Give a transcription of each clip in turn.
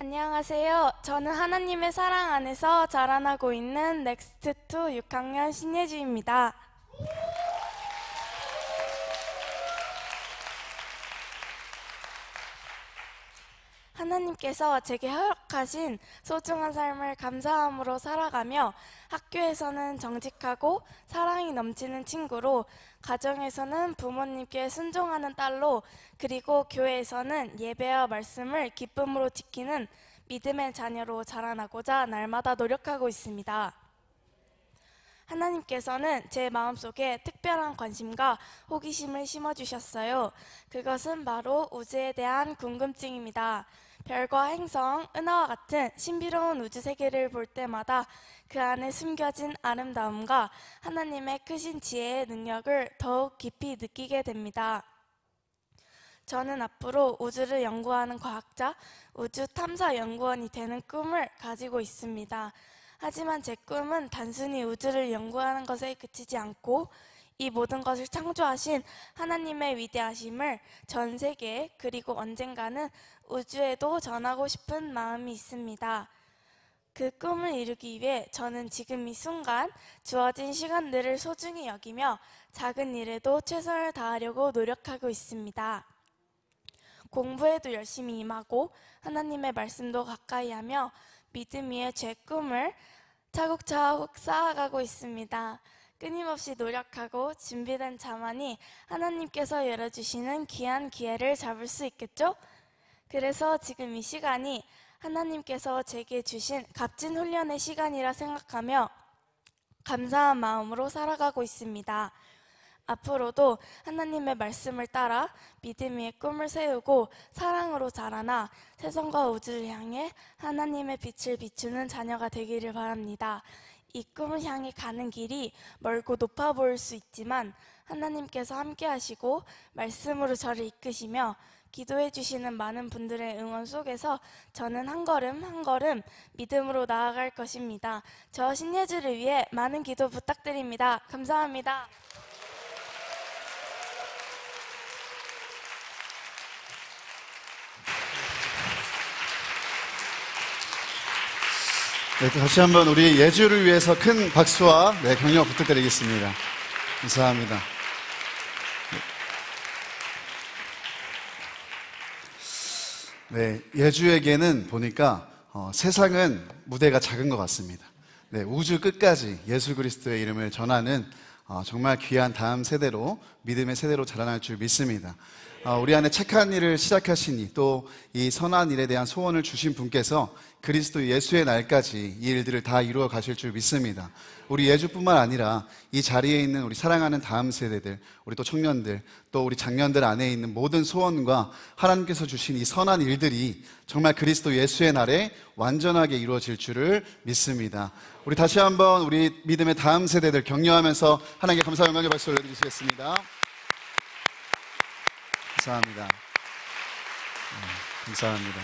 안녕하세요. 저는 하나님의 사랑 안에서 자라나고 있는 넥스트2 6학년 신예주입니다. 하나님께서 제게 허락하신 소중한 삶을 감사함으로 살아가며 학교에서는 정직하고 사랑이 넘치는 친구로, 가정에서는 부모님께 순종하는 딸로, 그리고 교회에서는 예배와 말씀을 기쁨으로 지키는 믿음의 자녀로 자라나고자 날마다 노력하고 있습니다. 하나님께서는 제 마음속에 특별한 관심과 호기심을 심어주셨어요. 그것은 바로 우주에 대한 궁금증입니다. 별과 행성, 은하와 같은 신비로운 우주 세계를 볼 때마다 그 안에 숨겨진 아름다움과 하나님의 크신 지혜의 능력을 더욱 깊이 느끼게 됩니다. 저는 앞으로 우주를 연구하는 과학자, 우주 탐사 연구원이 되는 꿈을 가지고 있습니다. 하지만 제 꿈은 단순히 우주를 연구하는 것에 그치지 않고 이 모든 것을 창조하신 하나님의 위대하심을 전 세계에, 그리고 언젠가는 우주에도 전하고 싶은 마음이 있습니다. 그 꿈을 이루기 위해 저는 지금 이 순간 주어진 시간들을 소중히 여기며 작은 일에도 최선을 다하려고 노력하고 있습니다. 공부에도 열심히 임하고 하나님의 말씀도 가까이 하며 믿음 위에 제 꿈을 차곡차곡 쌓아가고 있습니다. 끊임없이 노력하고 준비된 자만이 하나님께서 열어주시는 귀한 기회를 잡을 수 있겠죠? 그래서 지금 이 시간이 하나님께서 제게 주신 값진 훈련의 시간이라 생각하며 감사한 마음으로 살아가고 있습니다. 앞으로도 하나님의 말씀을 따라 믿음 위에 꿈을 세우고 사랑으로 자라나 세상과 우주를 향해 하나님의 빛을 비추는 자녀가 되기를 바랍니다. 이 꿈을 향해 가는 길이 멀고 높아 보일 수 있지만 하나님께서 함께 하시고 말씀으로 저를 이끄시며 기도해 주시는 많은 분들의 응원 속에서 저는 한 걸음 한 걸음 믿음으로 나아갈 것입니다. 저 신예주를 위해 많은 기도 부탁드립니다. 감사합니다. 네, 다시 한번 우리 예주를 위해서 큰 박수와 격려 부탁드리겠습니다. 감사합니다. 네, 예주에게는 보니까 세상은 무대가 작은 것 같습니다. 네, 우주 끝까지 예수 그리스도의 이름을 전하는 정말 귀한 다음 세대로, 믿음의 세대로 자라날 줄 믿습니다. 우리 안에 착한 일을 시작하시니 또 이 선한 일에 대한 소원을 주신 분께서 그리스도 예수의 날까지 이 일들을 다 이루어 가실 줄 믿습니다. 우리 예주뿐만 아니라 이 자리에 있는 우리 사랑하는 다음 세대들, 우리 또 청년들, 또 우리 장년들 안에 있는 모든 소원과 하나님께서 주신 이 선한 일들이 정말 그리스도 예수의 날에 완전하게 이루어질 줄을 믿습니다. 우리 다시 한번 우리 믿음의 다음 세대들 격려하면서 하나님께 감사 영광의 박수 올려드리시겠습니다. 감사합니다. 감사합니다.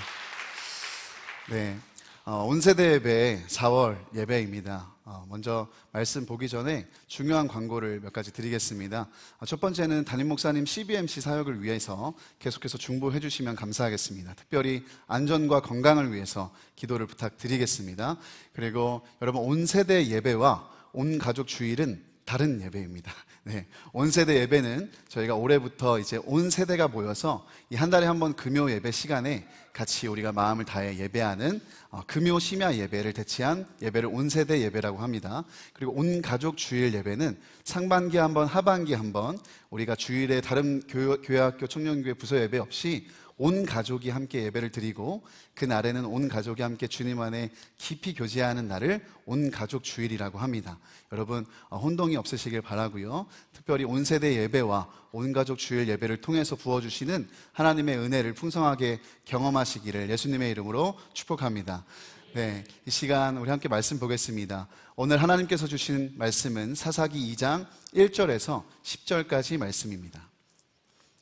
네, 온 세대 예배 4월 예배입니다. 먼저 말씀 보기 전에 중요한 광고를 몇 가지 드리겠습니다. 첫 번째는 담임 목사님 CBMC 사역을 위해서 계속해서 중보해 주시면 감사하겠습니다. 특별히 안전과 건강을 위해서 기도를 부탁드리겠습니다. 그리고 여러분, 온 세대 예배와 온 가족 주일은 다른 예배입니다. 네, 온 세대 예배는 저희가 올해부터 이제 온 세대가 모여서 이 한 달에 한 번 금요 예배 시간에 같이 우리가 마음을 다해 예배하는 금요 심야 예배를 대체한 예배를 온 세대 예배라고 합니다. 그리고 온 가족 주일 예배는 상반기에 한 번, 하반기에 한 번 우리가 주일에 다른 교회학교 청년교회 부서 예배 없이 온 가족이 함께 예배를 드리고, 그 날에는 온 가족이 함께 주님 안에 깊이 교제하는 날을 온 가족 주일이라고 합니다. 여러분, 혼동이 없으시길 바라고요. 특별히 온 세대 예배와 온 가족 주일 예배를 통해서 부어주시는 하나님의 은혜를 풍성하게 경험하시기를 예수님의 이름으로 축복합니다. 네, 이 시간 우리 함께 말씀 보겠습니다. 오늘 하나님께서 주신 말씀은 사사기 2장 1절에서 10절까지 말씀입니다.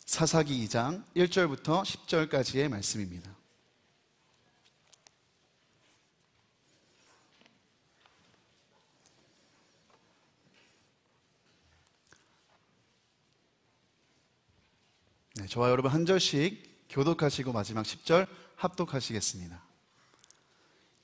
사사기 2장 1절부터 10절까지의 말씀입니다. 네, 저와 여러분 한 절씩 교독하시고 마지막 10절 합독하시겠습니다.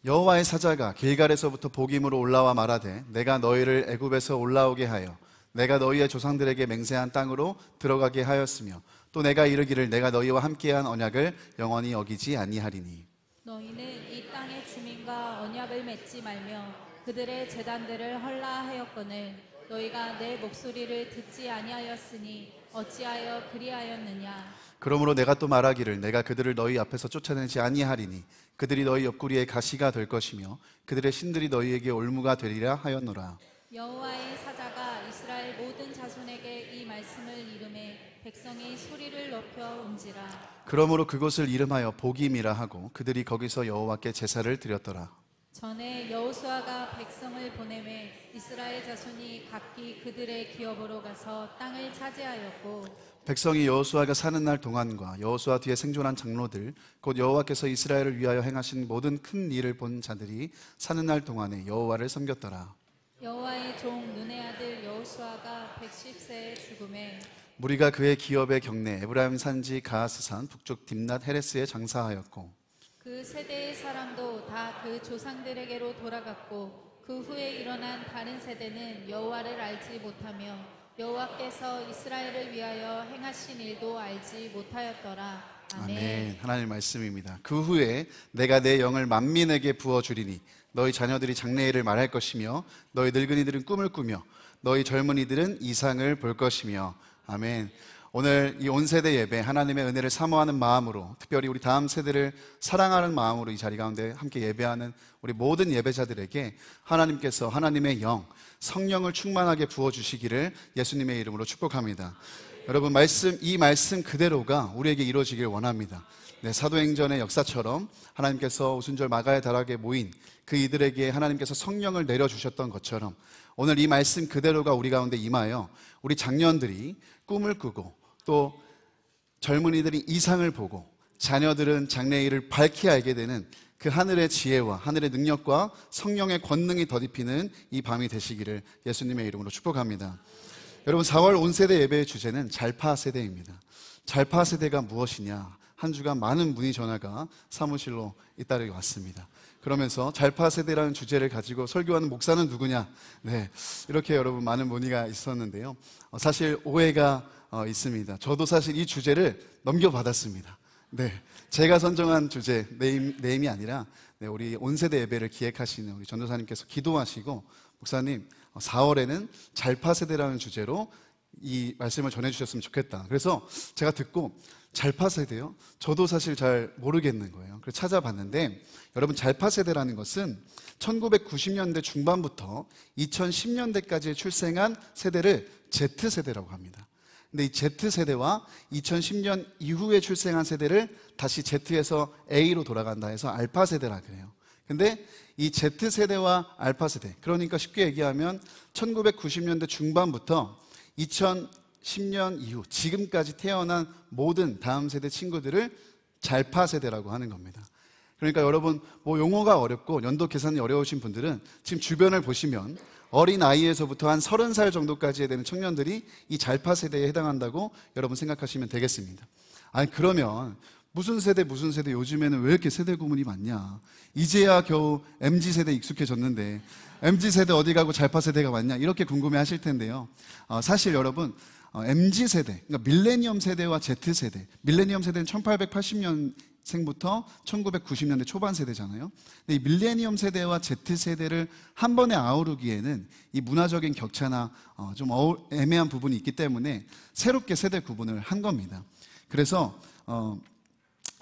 여호와의 사자가 길갈에서부터 복임으로 올라와 말하되 내가 너희를 애굽에서 올라오게 하여 내가 너희의 조상들에게 맹세한 땅으로 들어가게 하였으며 또 내가 이르기를 내가 너희와 함께한 언약을 영원히 어기지 아니하리니 너희는 이 땅의 주민과 언약을 맺지 말며 그들의 제단들을 헐라하였거늘 너희가 내 목소리를 듣지 아니하였으니 어찌하여 그리하였느냐. 그러므로 내가 또 말하기를 내가 그들을 너희 앞에서 쫓아내지 아니하리니 그들이 너희 옆구리에 가시가 될 것이며 그들의 신들이 너희에게 올무가 되리라 하였노라. 여호와의 사자가 이스라엘 모든 자손에게 이 말씀을 이름해 백성이 소리를 높여 온지라. 그러므로 그곳을 이름하여 복임이라 하고 그들이 거기서 여호와께 제사를 드렸더라. 전에 여호수아가 백성을 보내매 이스라엘 자손이 각기 그들의 기업으로 가서 땅을 차지하였고 백성이 여호수아가 사는 날 동안과 여호수아 뒤에 생존한 장로들 곧 여호와께서 이스라엘을 위하여 행하신 모든 큰 일을 본 자들이 사는 날 동안에 여호와를 섬겼더라. 여호와의 종 눈의 아들 여호수아가 110세에 죽음에 무리가 그의 기업의 경내 에브라임 산지 가하스산 북쪽 딥낫 헤레스에 장사하였고 그 세대의 사람도 다 그 조상들에게로 돌아갔고 그 후에 일어난 다른 세대는 여호와를 알지 못하며 여호와께서 이스라엘을 위하여 행하신 일도 알지 못하였더라. 아멘. 아멘. 하나님의 말씀입니다. 그 후에 내가 내 영을 만민에게 부어주리니 너희 자녀들이 장래일을 말할 것이며 너희 늙은이들은 꿈을 꾸며 너희 젊은이들은 이상을 볼 것이며. 아멘. 오늘 이 온 세대 예배 하나님의 은혜를 사모하는 마음으로 특별히 우리 다음 세대를 사랑하는 마음으로 이 자리 가운데 함께 예배하는 우리 모든 예배자들에게 하나님께서 하나님의 영 성령을 충만하게 부어주시기를 예수님의 이름으로 축복합니다. 여러분 이 말씀 그대로가 우리에게 이루어지길 원합니다. 네, 사도행전의 역사처럼 하나님께서 오순절 마가의 다락에 모인 그 이들에게 하나님께서 성령을 내려주셨던 것처럼 오늘 이 말씀 그대로가 우리 가운데 임하여 우리 장년들이 꿈을 꾸고 또 젊은이들이 이상을 보고 자녀들은 장래일을 밝히 알게 되는 그 하늘의 지혜와 하늘의 능력과 성령의 권능이 덧입히는 이 밤이 되시기를 예수님의 이름으로 축복합니다. 여러분 4월 온세대 예배의 주제는 잘파 세대입니다. 잘파 세대가 무엇이냐? 한 주간 많은 문의 전화가 사무실로 잇따르게 왔습니다. 그러면서 잘파 세대라는 주제를 가지고 설교하는 목사는 누구냐? 네, 이렇게 여러분 많은 문의가 있었는데요. 사실 오해가 있습니다. 저도 사실 이 주제를 넘겨받았습니다. 네, 제가 선정한 주제 네임이 아니라 우리 온세대 예배를 기획하시는 우리 전도사님께서 기도하시고 목사님 4월에는 잘파 세대라는 주제로 이 말씀을 전해주셨으면 좋겠다. 그래서 제가 듣고 잘파 세대요? 저도 사실 잘 모르겠는 거예요. 그래서 찾아봤는데 여러분 잘파 세대라는 것은 1990년대 중반부터 2010년대까지 출생한 세대를 Z세대라고 합니다. 근데 이 Z세대와 2010년 이후에 출생한 세대를 다시 Z에서 A로 돌아간다 해서 알파세대라 그래요. 근데 이 Z세대와 알파세대, 그러니까 쉽게 얘기하면 1990년대 중반부터 2010년 이후 지금까지 태어난 모든 다음 세대 친구들을 잘파세대라고 하는 겁니다. 그러니까 여러분 뭐 용어가 어렵고 연도 계산이 어려우신 분들은 지금 주변을 보시면 어린 아이에서부터 한 30살 정도까지 되는 청년들이 이 잘파 세대에 해당한다고 여러분 생각하시면 되겠습니다. 아니 그러면 무슨 세대 요즘에는 왜 이렇게 세대 구분이 많냐? 이제야 겨우 MZ세대 익숙해졌는데 MZ세대 어디 가고 잘파 세대가 많냐? 이렇게 궁금해 하실 텐데요. 사실 여러분 MZ세대, 그러니까 밀레니엄 세대와 Z세대, 밀레니엄 세대는 1880년생부터 1990년대 초반 세대잖아요. 근데 이 밀레니엄 세대와 Z세대를 한 번에 아우르기에는 이 문화적인 격차나 좀 애매한 부분이 있기 때문에 새롭게 세대 구분을 한 겁니다. 그래서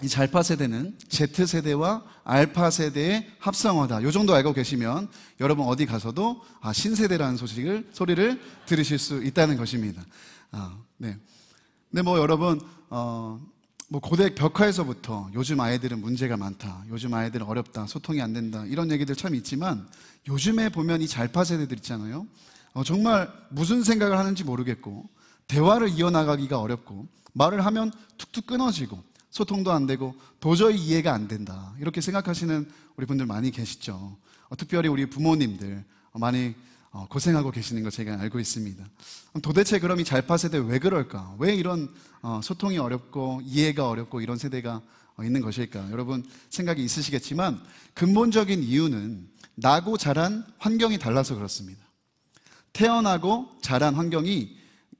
이 잘파 세대는 Z세대와 알파 세대의 합성어다. 이 정도 알고 계시면 여러분 어디 가서도 신세대라는 소리를 들으실 수 있다는 것입니다. 네. 근데 뭐 여러분 뭐 고대 벽화에서부터 요즘 아이들은 문제가 많다, 요즘 아이들은 어렵다, 소통이 안 된다 이런 얘기들 참 있지만 요즘에 보면 이 잘파 세대들 있잖아요. 정말 무슨 생각을 하는지 모르겠고 대화를 이어나가기가 어렵고 말을 하면 툭툭 끊어지고 소통도 안 되고 도저히 이해가 안 된다 이렇게 생각하시는 우리 분들 많이 계시죠. 특별히 우리 부모님들 많이 고생하고 계시는 거 제가 알고 있습니다. 도대체 그럼 이 잘파 세대 왜 그럴까? 왜 이런 소통이 어렵고 이해가 어렵고 이런 세대가 있는 것일까? 여러분 생각이 있으시겠지만 근본적인 이유는 나고 자란 환경이 달라서 그렇습니다. 태어나고 자란 환경이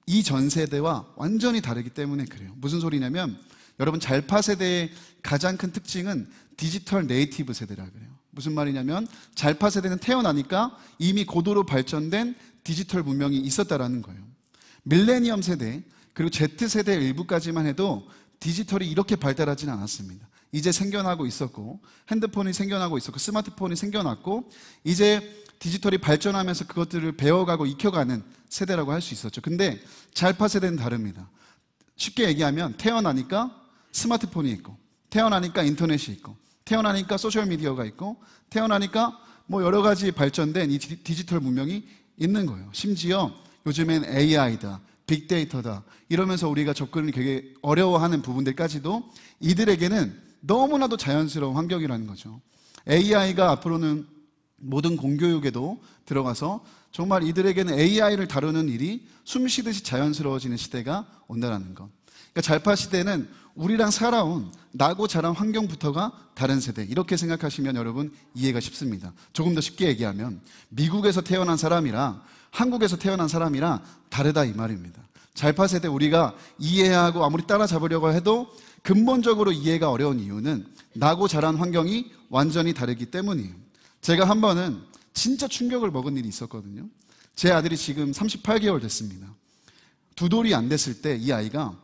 이전 세대와 완전히 다르기 때문에 그래요. 무슨 소리냐면 여러분 잘파 세대의 가장 큰 특징은 디지털 네이티브 세대라 그래요. 무슨 말이냐면 잘파 세대는 태어나니까 이미 고도로 발전된 디지털 문명이 있었다라는 거예요. 밀레니엄 세대 그리고 Z세대 일부까지만 해도 디지털이 이렇게 발달하지는 않았습니다. 이제 생겨나고 있었고 핸드폰이 생겨나고 있었고 스마트폰이 생겨났고 이제 디지털이 발전하면서 그것들을 배워가고 익혀가는 세대라고 할 수 있었죠. 근데 잘파 세대는 다릅니다. 쉽게 얘기하면 태어나니까 스마트폰이 있고 태어나니까 인터넷이 있고 태어나니까 소셜미디어가 있고 태어나니까 뭐 여러 가지 발전된 이 디지털 문명이 있는 거예요. 심지어 요즘엔 AI다, 빅데이터다 이러면서 우리가 접근을 되게 어려워하는 부분들까지도 이들에게는 너무나도 자연스러운 환경이라는 거죠. AI가 앞으로는 모든 공교육에도 들어가서 정말 이들에게는 AI를 다루는 일이 숨쉬듯이 자연스러워지는 시대가 온다는 것. 그러니까 잘파 시대는 우리랑 살아온 나고 자란 환경부터가 다른 세대 이렇게 생각하시면 여러분 이해가 쉽습니다. 조금 더 쉽게 얘기하면 미국에서 태어난 사람이랑 한국에서 태어난 사람이랑 다르다 이 말입니다. 잘파 세대 우리가 이해하고 아무리 따라잡으려고 해도 근본적으로 이해가 어려운 이유는 나고 자란 환경이 완전히 다르기 때문이에요. 제가 한 번은 진짜 충격을 먹은 일이 있었거든요. 제 아들이 지금 38개월 됐습니다. 2돌이 안 됐을 때 이 아이가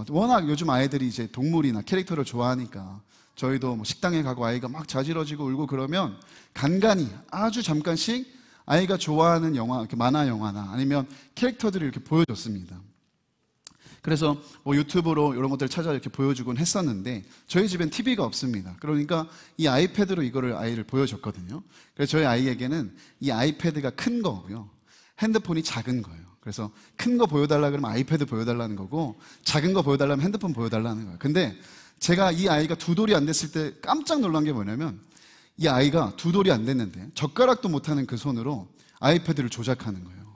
워낙 요즘 아이들이 이제 동물이나 캐릭터를 좋아하니까 저희도 뭐 식당에 가고 아이가 막 자지러지고 울고 그러면 간간히 아주 잠깐씩 아이가 좋아하는 영화, 이렇게 만화 영화나 아니면 캐릭터들을 이렇게 보여줬습니다. 그래서 뭐 유튜브로 이런 것들을 찾아 이렇게 보여주곤 했었는데 저희 집엔 TV가 없습니다. 그러니까 이 아이패드로 이거를 아이를 보여줬거든요. 그래서 저희 아이에게는 이 아이패드가 큰 거고요. 핸드폰이 작은 거예요. 그래서 큰 거 보여달라 그러면 아이패드 보여달라는 거고 작은 거 보여달라면 핸드폰 보여달라는 거예요. 근데 제가 이 아이가 2돌이 안 됐을 때 깜짝 놀란 게 뭐냐면 이 아이가 2돌이 안 됐는데 젓가락도 못하는 그 손으로 아이패드를 조작하는 거예요.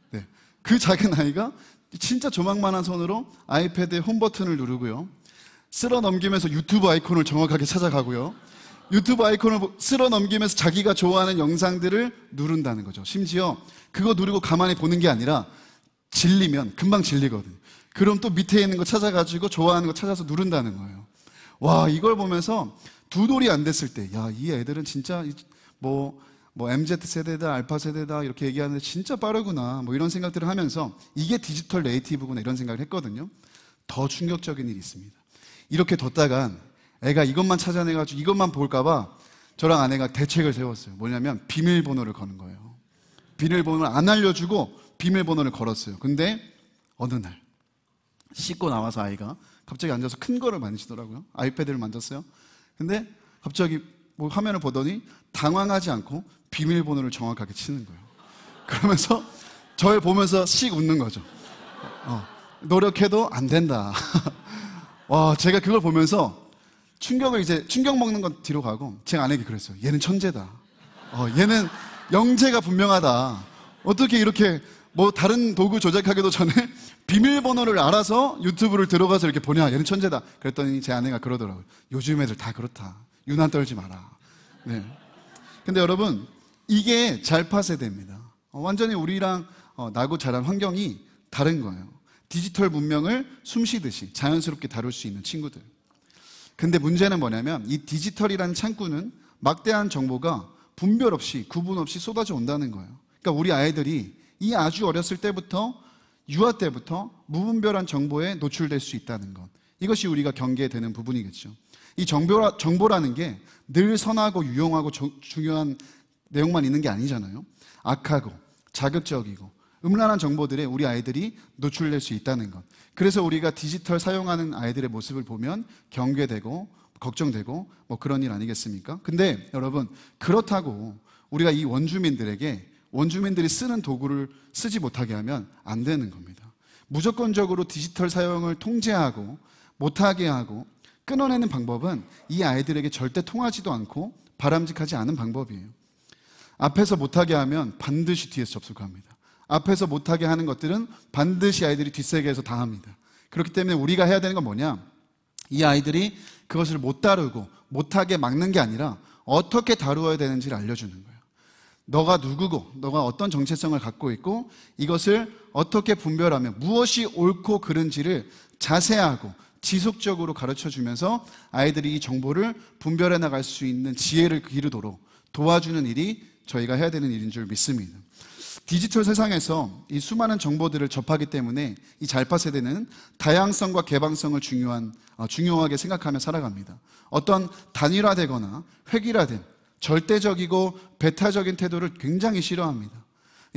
네. 그 작은 아이가 진짜 조망만한 손으로 아이패드의 홈 버튼을 누르고요. 쓸어 넘기면서 유튜브 아이콘을 정확하게 찾아가고요. 유튜브 아이콘을 쓸어 넘기면서 자기가 좋아하는 영상들을 누른다는 거죠. 심지어 그거 누르고 가만히 보는 게 아니라 질리면 금방 질리거든요. 그럼 또 밑에 있는 거 찾아가지고 좋아하는 거 찾아서 누른다는 거예요. 와, 이걸 보면서 2돌이 안 됐을 때, 야, 이 애들은 진짜 뭐 MZ세대다, 알파세대다 이렇게 얘기하는데 진짜 빠르구나 뭐 이런 생각들을 하면서 이게 디지털 네이티브구나 이런 생각을 했거든요. 더 충격적인 일이 있습니다. 이렇게 뒀다간 애가 이것만 찾아내가지고 이것만 볼까봐 저랑 아내가 대책을 세웠어요. 뭐냐면 비밀번호를 거는 거예요. 비밀번호를 안 알려주고 비밀번호를 걸었어요. 근데 어느 날 씻고 나와서 아이가 갑자기 앉아서 큰 거를 만지더라고요. 아이패드를 만졌어요. 근데 갑자기 뭐 화면을 보더니 당황하지 않고 비밀번호를 정확하게 치는 거예요. 그러면서 저를 보면서 씩 웃는 거죠. 노력해도 안 된다. 와, 제가 그걸 보면서 충격 먹는 건 뒤로 가고 제가 아내에게 그랬어요. 얘는 천재다. 얘는 영재가 분명하다. 어떻게 이렇게 뭐 다른 도구 조작하기도 전에 비밀번호를 알아서 유튜브를 들어가서 이렇게 보냐. 얘는 천재다. 그랬더니 제 아내가 그러더라고요. 요즘 애들 다 그렇다. 유난 떨지 마라. 네. 근데 여러분, 이게 잘파 세대입니다. 완전히 우리랑 나고 자란 환경이 다른 거예요. 디지털 문명을 숨쉬듯이 자연스럽게 다룰 수 있는 친구들. 근데 문제는 뭐냐면 이 디지털이라는 창구는 막대한 정보가 분별 없이 구분 없이 쏟아져 온다는 거예요. 그러니까 우리 아이들이 이 아주 어렸을 때부터 유아 때부터 무분별한 정보에 노출될 수 있다는 것. 이것이 우리가 경계되는 부분이겠죠. 이 정보라는 게 늘 선하고 유용하고 중요한 내용만 있는 게 아니잖아요. 악하고 자극적이고 음란한 정보들에 우리 아이들이 노출될 수 있다는 것. 그래서 우리가 디지털 사용하는 아이들의 모습을 보면 경계되고 걱정되고 뭐 그런 일 아니겠습니까? 근데 여러분, 그렇다고 우리가 이 원주민들이 쓰는 도구를 쓰지 못하게 하면 안 되는 겁니다. 무조건적으로 디지털 사용을 통제하고 못하게 하고 끊어내는 방법은 이 아이들에게 절대 통하지도 않고 바람직하지 않은 방법이에요. 앞에서 못하게 하면 반드시 뒤에서 접속합니다. 앞에서 못하게 하는 것들은 반드시 아이들이 뒷세계에서 당합니다. 그렇기 때문에 우리가 해야 되는 건 뭐냐? 이 아이들이 그것을 못 다루고 못하게 막는 게 아니라 어떻게 다루어야 되는지를 알려주는 거예요. 너가 누구고 너가 어떤 정체성을 갖고 있고 이것을 어떻게 분별하며 무엇이 옳고 그른지를 자세하고 지속적으로 가르쳐주면서 아이들이 이 정보를 분별해 나갈 수 있는 지혜를 기르도록 도와주는 일이 저희가 해야 되는 일인 줄 믿습니다. 디지털 세상에서 이 수많은 정보들을 접하기 때문에 이 잘파 세대는 다양성과 개방성을 중요하게 생각하며 살아갑니다. 어떤 단일화되거나 획일화된 절대적이고 배타적인 태도를 굉장히 싫어합니다.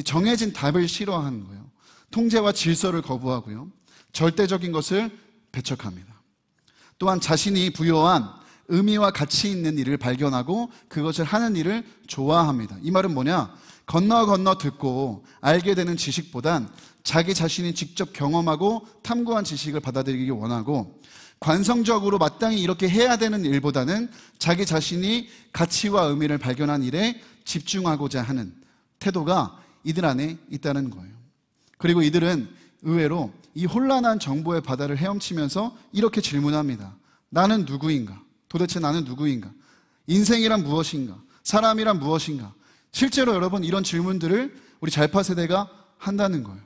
정해진 답을 싫어하는 거예요. 통제와 질서를 거부하고요. 절대적인 것을 배척합니다. 또한 자신이 부여한 의미와 가치 있는 일을 발견하고 그것을 하는 일을 좋아합니다. 이 말은 뭐냐? 건너 듣고 알게 되는 지식보단 자기 자신이 직접 경험하고 탐구한 지식을 받아들이기 원하고 관성적으로 마땅히 이렇게 해야 되는 일보다는 자기 자신이 가치와 의미를 발견한 일에 집중하고자 하는 태도가 이들 안에 있다는 거예요. 그리고 이들은 의외로 이 혼란한 정보의 바다를 헤엄치면서 이렇게 질문합니다. 나는 누구인가? 도대체 나는 누구인가? 인생이란 무엇인가? 사람이란 무엇인가? 실제로 여러분 이런 질문들을 우리 잘파 세대가 한다는 거예요.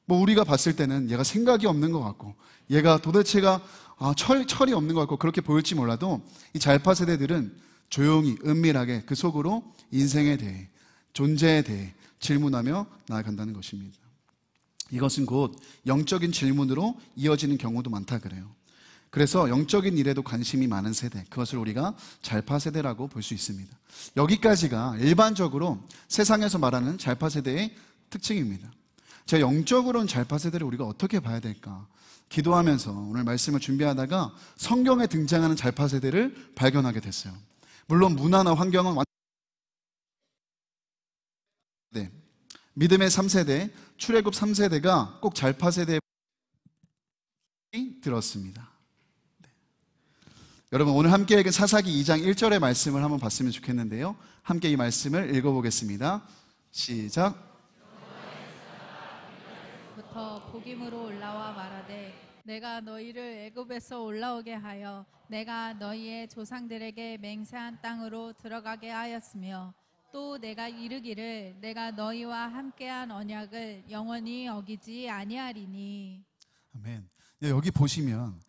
뭐 우리가 봤을 때는 얘가 생각이 없는 것 같고 얘가 도대체가 철이 없는 것 같고 그렇게 보일지 몰라도 이 잘파 세대들은 조용히 은밀하게 그 속으로 인생에 대해 존재에 대해 질문하며 나아간다는 것입니다. 이것은 곧 영적인 질문으로 이어지는 경우도 많다 그래요. 그래서 영적인 일에도 관심이 많은 세대, 그것을 우리가 잘파 세대라고 볼 수 있습니다. 여기까지가 일반적으로 세상에서 말하는 잘파 세대의 특징입니다. 자, 영적으로는 잘파 세대를 우리가 어떻게 봐야 될까? 기도하면서 오늘 말씀을 준비하다가 성경에 등장하는 잘파 세대를 발견하게 됐어요. 물론 문화나 환경은 믿음의 3세대, 출애굽 3세대가 꼭 잘파 세대에 들었습니다. 여러분 오늘 함께 읽은 사사기 2장 1절의 말씀을 한번 봤으면 좋겠는데요. 함께 이 말씀을 읽어보겠습니다. 시작. 부터 복임으로 올라와 말하되 내가 너희를 애굽에서 올라오게 하여 내가 너희의 조상들에게 맹세한 땅으로 들어가게 하였으며 또 내가 이르기를 내가 너희와 함께한 언약을 영원히 어기지 아니하리니. 아멘. 여기 보시면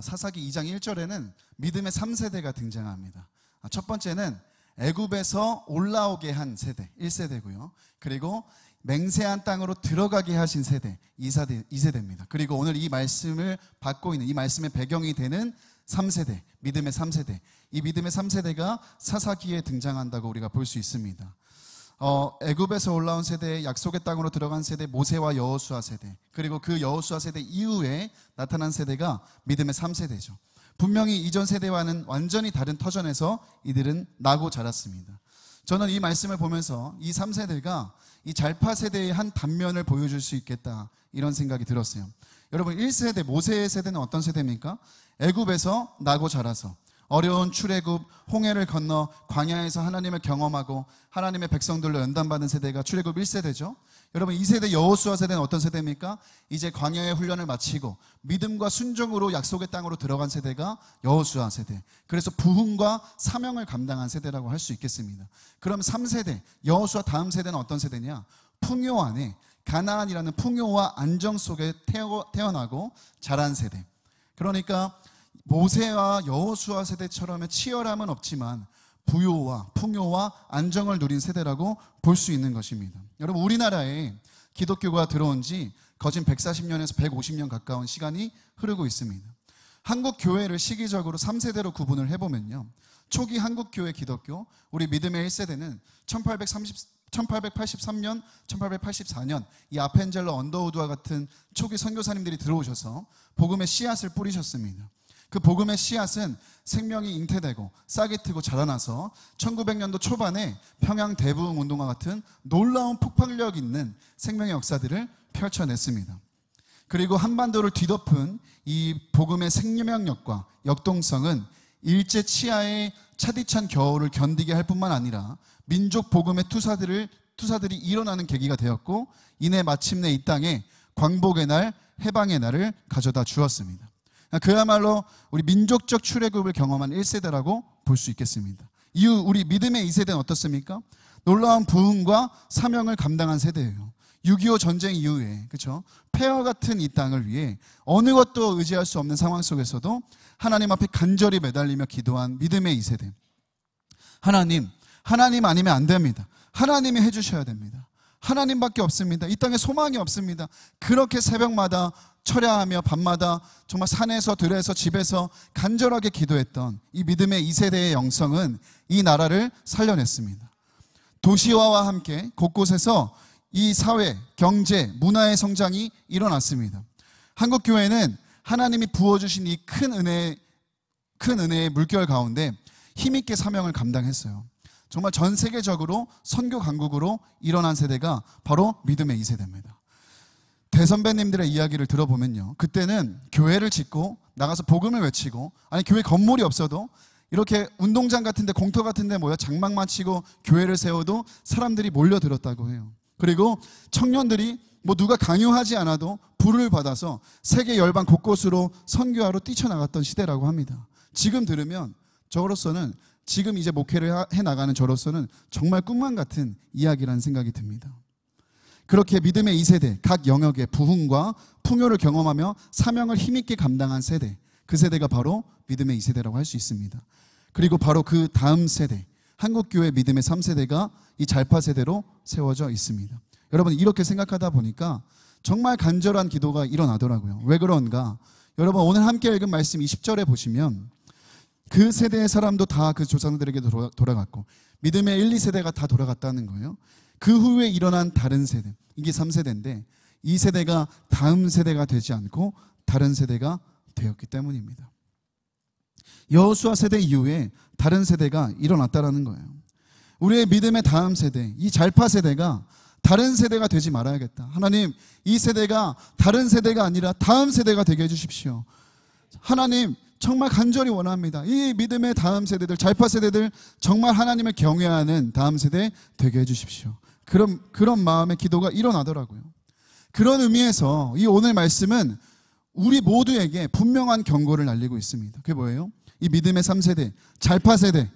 사사기 2장 1절에는 믿음의 3세대가 등장합니다. 첫 번째는 애굽에서 올라오게 한 세대 1세대고요. 그리고 맹세한 땅으로 들어가게 하신 세대 2세대입니다. 그리고 오늘 이 말씀을 받고 있는 이 말씀의 배경이 되는 3세대, 믿음의 3세대. 이 믿음의 3세대가 사사기에 등장한다고 우리가 볼 수 있습니다. 애굽에서 올라온 세대, 약속의 땅으로 들어간 세대, 모세와 여호수아 세대, 그리고 그 여호수아 세대 이후에 나타난 세대가 믿음의 3세대죠. 분명히 이전 세대와는 완전히 다른 터전에서 이들은 나고 자랐습니다. 저는 이 말씀을 보면서 이 3세대가 이 잘파 세대의 한 단면을 보여줄 수 있겠다 이런 생각이 들었어요. 여러분 1세대 모세의 세대는 어떤 세대입니까? 애굽에서 나고 자라서 어려운 출애굽, 홍해를 건너 광야에서 하나님을 경험하고 하나님의 백성들로 연단받은 세대가 출애굽 1세대죠. 여러분 2세대 여호수아 세대는 어떤 세대입니까? 이제 광야의 훈련을 마치고 믿음과 순종으로 약속의 땅으로 들어간 세대가 여호수아 세대. 그래서 부흥과 사명을 감당한 세대라고 할 수 있겠습니다. 그럼 3세대 여호수아 다음 세대는 어떤 세대냐? 풍요 안에 가나안이라는 풍요와 안정 속에 태어나고 자란 세대. 그러니까 모세와 여호수아 세대처럼의 치열함은 없지만 부요와 풍요와 안정을 누린 세대라고 볼 수 있는 것입니다. 여러분 우리나라에 기독교가 들어온 지 거진 140년에서 150년 가까운 시간이 흐르고 있습니다. 한국 교회를 시기적으로 3세대로 구분을 해보면요, 초기 한국 교회 기독교, 우리 믿음의 1세대는 1883년, 1884년 이 아펜젤러 언더우드와 같은 초기 선교사님들이 들어오셔서 복음의 씨앗을 뿌리셨습니다. 그 복음의 씨앗은 생명이 잉태되고 싹이 트고 자라나서 1900년도 초반에 평양 대부흥 운동과 같은 놀라운 폭발력 있는 생명의 역사들을 펼쳐냈습니다. 그리고 한반도를 뒤덮은 이 복음의 생명력과 역동성은 일제 치하의 차디찬 겨울을 견디게 할 뿐만 아니라 민족 복음의 투사들이 일어나는 계기가 되었고 이내 마침내 이 땅에 광복의 날, 해방의 날을 가져다 주었습니다. 그야말로 우리 민족적 출애굽을 경험한 1세대라고 볼 수 있겠습니다. 이후 우리 믿음의 2세대는 어떻습니까? 놀라운 부흥과 사명을 감당한 세대예요. 6.25 전쟁 이후에, 그렇죠? 폐허 같은 이 땅을 위해 어느 것도 의지할 수 없는 상황 속에서도 하나님 앞에 간절히 매달리며 기도한 믿음의 2세대. 하나님 아니면 안 됩니다. 하나님이 해주셔야 됩니다. 하나님밖에 없습니다. 이 땅에 소망이 없습니다. 그렇게 새벽마다 철야하며 밤마다 정말 산에서 들에서 집에서 간절하게 기도했던 이 믿음의 2세대의 영성은 이 나라를 살려냈습니다. 도시화와 함께 곳곳에서 이 사회, 경제, 문화의 성장이 일어났습니다. 한국교회는 하나님이 부어주신 이 큰 은혜의 물결 가운데 힘있게 사명을 감당했어요. 정말 전 세계적으로 선교 강국으로 일어난 세대가 바로 믿음의 2세대입니다. 대선배님들의 이야기를 들어보면요, 그때는 교회를 짓고 나가서 복음을 외치고, 아니 교회 건물이 없어도 이렇게 운동장 같은 데, 공터 같은 데 모여 장막만 치고 교회를 세워도 사람들이 몰려들었다고 해요. 그리고 청년들이 누가 강요하지 않아도 부를 받아서 세계 열방 곳곳으로 선교하러 뛰쳐나갔던 시대라고 합니다. 지금 들으면 저로서는, 지금 이제 목회를 해나가는 저로서는 정말 꿈만 같은 이야기라는 생각이 듭니다. 그렇게 믿음의 2세대, 각 영역의 부흥과 풍요를 경험하며 사명을 힘있게 감당한 세대, 그 세대가 바로 믿음의 2세대라고 할 수 있습니다. 그리고 바로 그 다음 세대, 한국교회 믿음의 3세대가 이 잘파 세대로 세워져 있습니다. 여러분, 이렇게 생각하다 보니까 정말 간절한 기도가 일어나더라고요. 왜 그런가? 여러분, 오늘 함께 읽은 말씀 20절에 보시면 그 세대의 사람도 다 그 조상들에게 돌아갔고 믿음의 1, 2세대가 다 돌아갔다는 거예요. 그 후에 일어난 다른 세대, 이게 3세대인데 이 세대가 다음 세대가 되지 않고 다른 세대가 되었기 때문입니다. 여호수아 세대 이후에 다른 세대가 일어났다라는 거예요. 우리의 믿음의 다음 세대, 이 잘파 세대가 다른 세대가 되지 말아야겠다. 하나님, 이 세대가 다른 세대가 아니라 다음 세대가 되게 해주십시오. 하나님, 정말 간절히 원합니다. 이 믿음의 다음 세대들, 잘파 세대들 정말 하나님을 경외하는 다음 세대 되게 해주십시오. 그런 마음의 기도가 일어나더라고요. 그런 의미에서 이 오늘 말씀은 우리 모두에게 분명한 경고를 날리고 있습니다. 그게 뭐예요? 이 믿음의 3세대, 잘파 세대,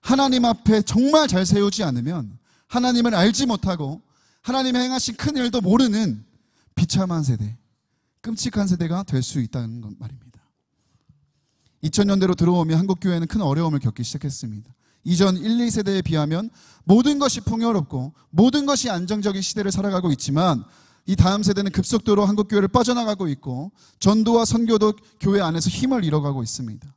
하나님 앞에 정말 잘 세우지 않으면 하나님을 알지 못하고 하나님의 행하신 큰 일도 모르는 비참한 세대, 끔찍한 세대가 될 수 있다는 것 말입니다. 2000년대로 들어오면 한국교회는 큰 어려움을 겪기 시작했습니다. 이전 1, 2세대에 비하면 모든 것이 풍요롭고 모든 것이 안정적인 시대를 살아가고 있지만 이 다음 세대는 급속도로 한국교회를 빠져나가고 있고 전도와 선교도 교회 안에서 힘을 잃어가고 있습니다.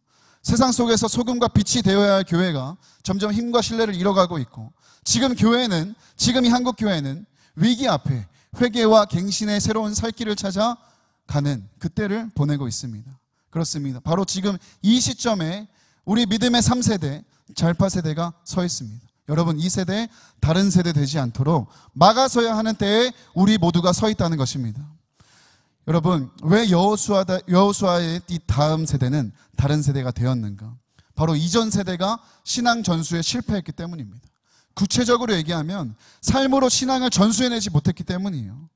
세상 속에서 소금과 빛이 되어야 할 교회가 점점 힘과 신뢰를 잃어가고 있고 지금 이 한국교회는 위기 앞에 회개와 갱신의 새로운 살 길을 찾아가는 그때를 보내고 있습니다. 그렇습니다. 바로 지금 이 시점에 우리 믿음의 3세대, 잘파 세대가 서 있습니다. 여러분, 이 세대 다른 세대 되지 않도록 막아서야 하는 때에 우리 모두가 서 있다는 것입니다. 여러분, 왜 여호수아의 이 다음 세대는 다른 세대가 되었는가? 바로 이전 세대가 신앙 전수에 실패했기 때문입니다. 구체적으로 얘기하면 삶으로 신앙을 전수해내지 못했기 때문이에요.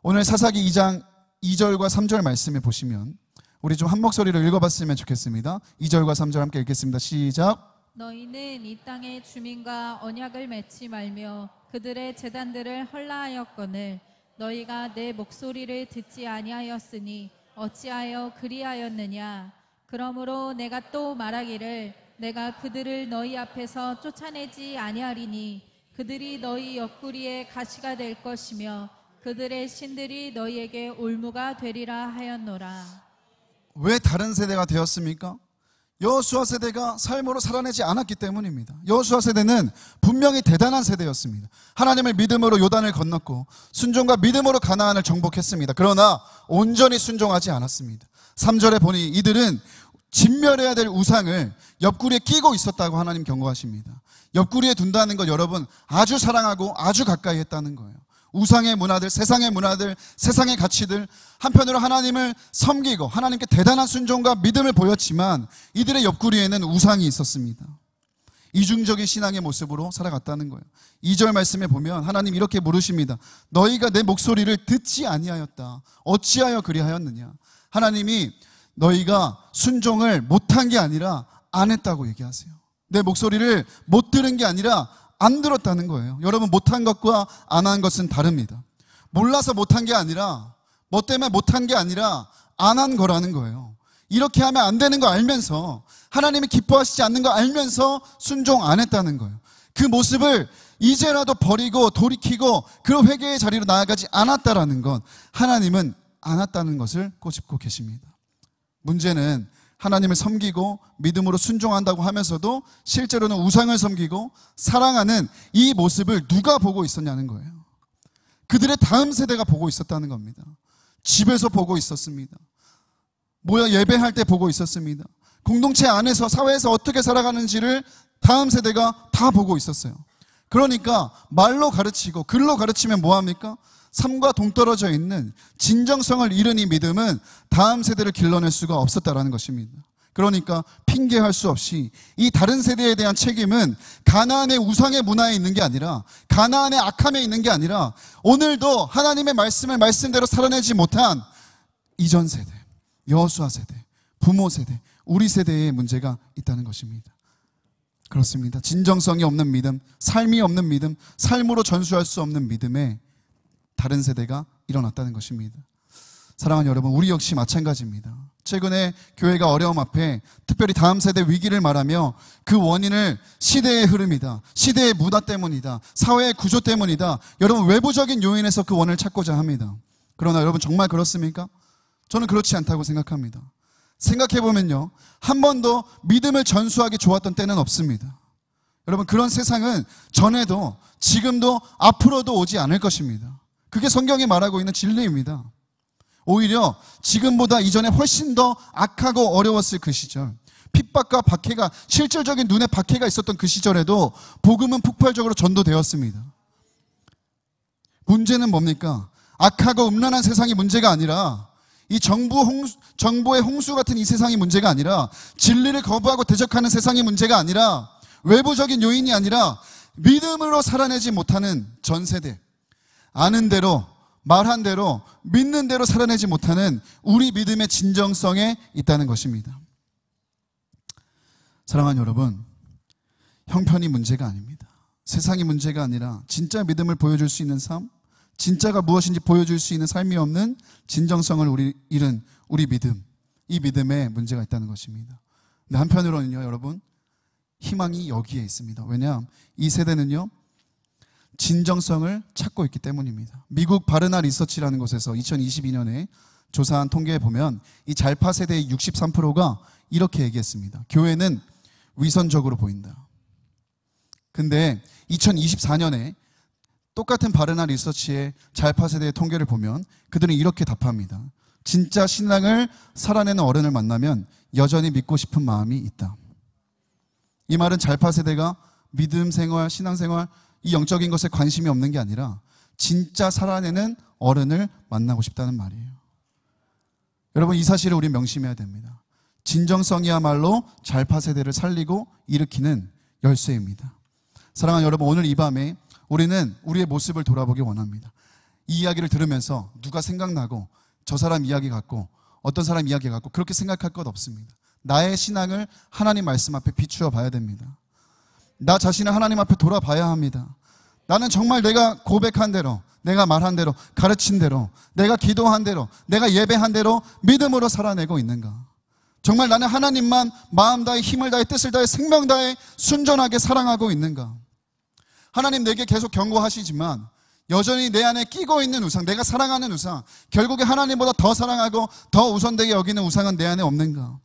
오늘 사사기 2장 2절과 3절 말씀에 보시면 우리 좀 한 목소리로 읽어봤으면 좋겠습니다. 2절과 3절 함께 읽겠습니다. 시작. 너희는 이 땅의 주민과 언약을 맺지 말며 그들의 제단들을 헐라하였거늘 너희가 내 목소리를 듣지 아니하였으니 어찌하여 그리하였느냐. 그러므로 내가 또 말하기를 내가 그들을 너희 앞에서 쫓아내지 아니하리니 그들이 너희 옆구리에 가시가 될 것이며 그들의 신들이 너희에게 올무가 되리라 하였노라. 왜 다른 세대가 되었습니까? 여호수아 세대가 삶으로 살아내지 않았기 때문입니다. 여호수아 세대는 분명히 대단한 세대였습니다. 하나님을 믿음으로 요단을 건넜고 순종과 믿음으로 가나안을 정복했습니다. 그러나 온전히 순종하지 않았습니다. 3절에 보니 이들은 진멸해야 될 우상을 옆구리에 끼고 있었다고 하나님 경고하십니다. 옆구리에 둔다는 것 여러분 아주 사랑하고 아주 가까이 했다는 거예요. 우상의 문화들, 세상의 문화들, 세상의 가치들, 한편으로 하나님을 섬기고 하나님께 대단한 순종과 믿음을 보였지만 이들의 옆구리에는 우상이 있었습니다. 이중적인 신앙의 모습으로 살아갔다는 거예요. 2절 말씀에 보면 하나님 이렇게 물으십니다. 너희가 내 목소리를 듣지 아니하였다. 어찌하여 그리하였느냐. 하나님이 너희가 순종을 못한 게 아니라 안 했다고 얘기하세요. 내 목소리를 못 들은 게 아니라 안 들었다는 거예요. 여러분, 못한 것과 안 한 것은 다릅니다. 몰라서 못한 게 아니라, 뭐 때문에 못한 게 아니라 안 한 거라는 거예요. 이렇게 하면 안 되는 거 알면서, 하나님이 기뻐하시지 않는 거 알면서 순종 안 했다는 거예요. 그 모습을 이제라도 버리고 돌이키고 그 회개의 자리로 나아가지 않았다라는 건 하나님은 안 왔다는 것을 꼬집고 계십니다. 문제는 하나님을 섬기고 믿음으로 순종한다고 하면서도 실제로는 우상을 섬기고 사랑하는 이 모습을 누가 보고 있었냐는 거예요. 그들의 다음 세대가 보고 있었다는 겁니다. 집에서 보고 있었습니다. 모여 예배할 때 보고 있었습니다. 공동체 안에서, 사회에서 어떻게 살아가는지를 다음 세대가 다 보고 있었어요. 그러니까 말로 가르치고 글로 가르치면 뭐합니까? 삶과 동떨어져 있는 진정성을 잃은 이 믿음은 다음 세대를 길러낼 수가 없었다라는 것입니다. 그러니까 핑계할 수 없이 이 다른 세대에 대한 책임은 가나안의 우상의 문화에 있는 게 아니라, 가나안의 악함에 있는 게 아니라, 오늘도 하나님의 말씀을 말씀대로 살아내지 못한 이전 세대, 여호수아 세대, 부모 세대, 우리 세대의 문제가 있다는 것입니다. 그렇습니다. 진정성이 없는 믿음, 삶이 없는 믿음, 삶으로 전수할 수 없는 믿음에 다른 세대가 일어났다는 것입니다. 사랑하는 여러분, 우리 역시 마찬가지입니다. 최근에 교회가 어려움 앞에 특별히 다음 세대 위기를 말하며 그 원인을 시대의 흐름이다, 시대의 문화 때문이다, 사회의 구조 때문이다, 여러분 외부적인 요인에서 그 원인을 찾고자 합니다. 그러나 여러분, 정말 그렇습니까? 저는 그렇지 않다고 생각합니다. 생각해보면요, 한 번도 믿음을 전수하기 좋았던 때는 없습니다. 여러분, 그런 세상은 전에도 지금도 앞으로도 오지 않을 것입니다. 그게 성경이 말하고 있는 진리입니다. 오히려 지금보다 이전에 훨씬 더 악하고 어려웠을 그 시절, 핍박과 박해가, 실질적인 눈에 박해가 있었던 그 시절에도 복음은 폭발적으로 전도되었습니다. 문제는 뭡니까? 악하고 음란한 세상이 문제가 아니라, 이 정보의 홍수 같은 이 세상이 문제가 아니라, 진리를 거부하고 대적하는 세상이 문제가 아니라, 외부적인 요인이 아니라 믿음으로 살아내지 못하는 전 세대, 아는 대로, 말한 대로, 믿는 대로 살아내지 못하는 우리 믿음의 진정성에 있다는 것입니다. 사랑하는 여러분, 형편이 문제가 아닙니다. 세상이 문제가 아니라 진짜 믿음을 보여줄 수 있는 삶, 진짜가 무엇인지 보여줄 수 있는 삶이 없는 진정성을 잃은 우리 믿음, 이 믿음에 문제가 있다는 것입니다. 근데 한편으로는요, 여러분, 희망이 여기에 있습니다. 왜냐? 이 세대는요, 진정성을 찾고 있기 때문입니다. 미국 바르나 리서치라는 곳에서 2022년에 조사한 통계에 보면 이 잘파 세대의 63%가 이렇게 얘기했습니다. 교회는 위선적으로 보인다. 근데 2024년에 똑같은 바르나 리서치의 잘파 세대의 통계를 보면 그들은 이렇게 답합니다. 진짜 신앙을 살아내는 어른을 만나면 여전히 믿고 싶은 마음이 있다. 이 말은 잘파 세대가 믿음 생활, 신앙 생활, 이 영적인 것에 관심이 없는 게 아니라 진짜 살아내는 어른을 만나고 싶다는 말이에요. 여러분, 이 사실을 우리 명심해야 됩니다. 진정성이야말로 잘파 세대를 살리고 일으키는 열쇠입니다. 사랑하는 여러분, 오늘 이 밤에 우리는 우리의 모습을 돌아보기 원합니다. 이 이야기를 들으면서 누가 생각나고 저 사람 이야기 같고 어떤 사람 이야기 같고 그렇게 생각할 것 없습니다. 나의 신앙을 하나님 말씀 앞에 비추어 봐야 됩니다. 나 자신을 하나님 앞에 돌아봐야 합니다. 나는 정말 내가 고백한 대로, 내가 말한 대로, 가르친 대로, 내가 기도한 대로, 내가 예배한 대로 믿음으로 살아내고 있는가? 정말 나는 하나님만 마음 다해, 힘을 다해, 뜻을 다해, 생명 다해 순전하게 사랑하고 있는가? 하나님 내게 계속 경고하시지만 여전히 내 안에 끼고 있는 우상, 내가 사랑하는 우상, 결국에 하나님보다 더 사랑하고 더 우선되게 여기는 우상은 내 안에 없는가?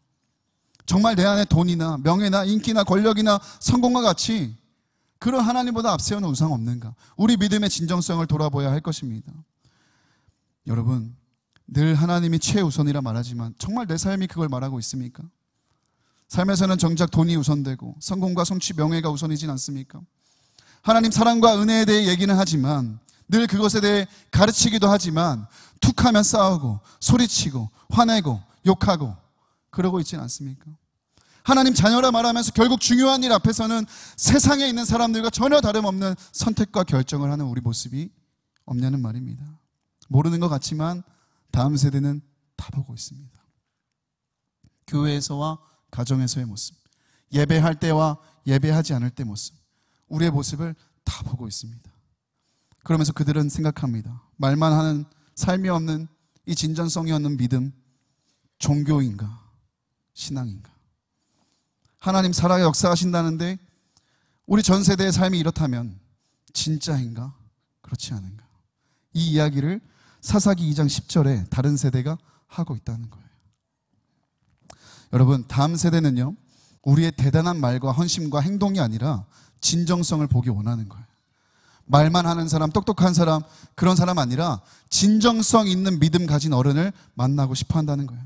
정말 내 안에 돈이나 명예나 인기나 권력이나 성공과 같이 그런 하나님보다 앞세우는 우상 없는가? 우리 믿음의 진정성을 돌아봐야 할 것입니다. 여러분, 늘 하나님이 최우선이라 말하지만 정말 내 삶이 그걸 말하고 있습니까? 삶에서는 정작 돈이 우선되고 성공과 성취, 명예가 우선이진 않습니까? 하나님 사랑과 은혜에 대해 얘기는 하지만 늘 그것에 대해 가르치기도 하지만 툭하면 싸우고 소리치고 화내고 욕하고 그러고 있진 않습니까? 하나님 자녀라 말하면서 결국 중요한 일 앞에서는 세상에 있는 사람들과 전혀 다름없는 선택과 결정을 하는 우리 모습이 없냐는 말입니다. 모르는 것 같지만 다음 세대는 다 보고 있습니다. 교회에서와 가정에서의 모습, 예배할 때와 예배하지 않을 때 모습, 우리의 모습을 다 보고 있습니다. 그러면서 그들은 생각합니다. 말만 하는 삶이 없는 이 진전성이 없는 믿음, 종교인가? 신앙인가? 하나님 살아 역사하신다는데 우리 전 세대의 삶이 이렇다면 진짜인가? 그렇지 않은가? 이 이야기를 사사기 2장 10절에 다른 세대가 하고 있다는 거예요. 여러분, 다음 세대는요, 우리의 대단한 말과 헌심과 행동이 아니라 진정성을 보기 원하는 거예요. 말만 하는 사람, 똑똑한 사람, 그런 사람 아니라 진정성 있는 믿음 가진 어른을 만나고 싶어 한다는 거예요.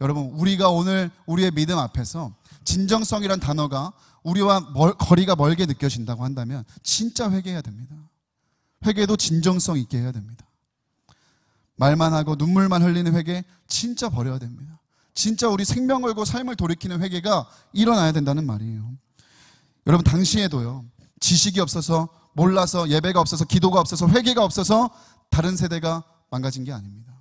여러분, 우리가 오늘 우리의 믿음 앞에서 진정성이란 단어가 우리와 거리가 멀게 느껴진다고 한다면 진짜 회개해야 됩니다. 회개도 진정성 있게 해야 됩니다. 말만 하고 눈물만 흘리는 회개 진짜 버려야 됩니다. 진짜 우리 생명 걸고 삶을 돌이키는 회개가 일어나야 된다는 말이에요. 여러분, 당시에도요, 지식이 없어서, 몰라서, 예배가 없어서, 기도가 없어서, 회개가 없어서 다른 세대가 망가진 게 아닙니다.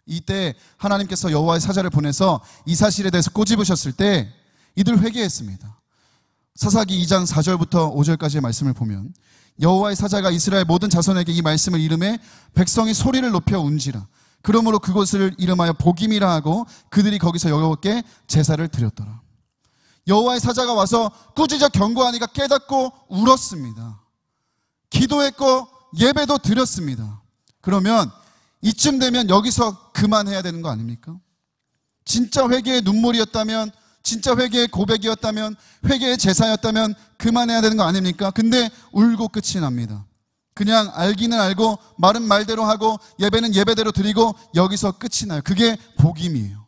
이때 하나님께서 여호와의 사자를 보내서 이 사실에 대해서 꼬집으셨을 때 이들 회개했습니다. 사사기 2장 4절부터 5절까지의 말씀을 보면 여호와의 사자가 이스라엘 모든 자손에게 이 말씀을 이름해 백성이 소리를 높여 운지라. 그러므로 그곳을 이름하여 복임이라 하고 그들이 거기서 여호와께 제사를 드렸더라. 여호와의 사자가 와서 꾸짖어 경고하니까 깨닫고 울었습니다. 기도했고 예배도 드렸습니다. 그러면 이쯤 되면 여기서 그만해야 되는 거 아닙니까? 진짜 회개의 눈물이었다면, 진짜 회개의 고백이었다면, 회개의 제사였다면 그만해야 되는 거 아닙니까? 근데 울고 끝이 납니다. 그냥 알기는 알고 말은 말대로 하고 예배는 예배대로 드리고 여기서 끝이 나요. 그게 복임이에요.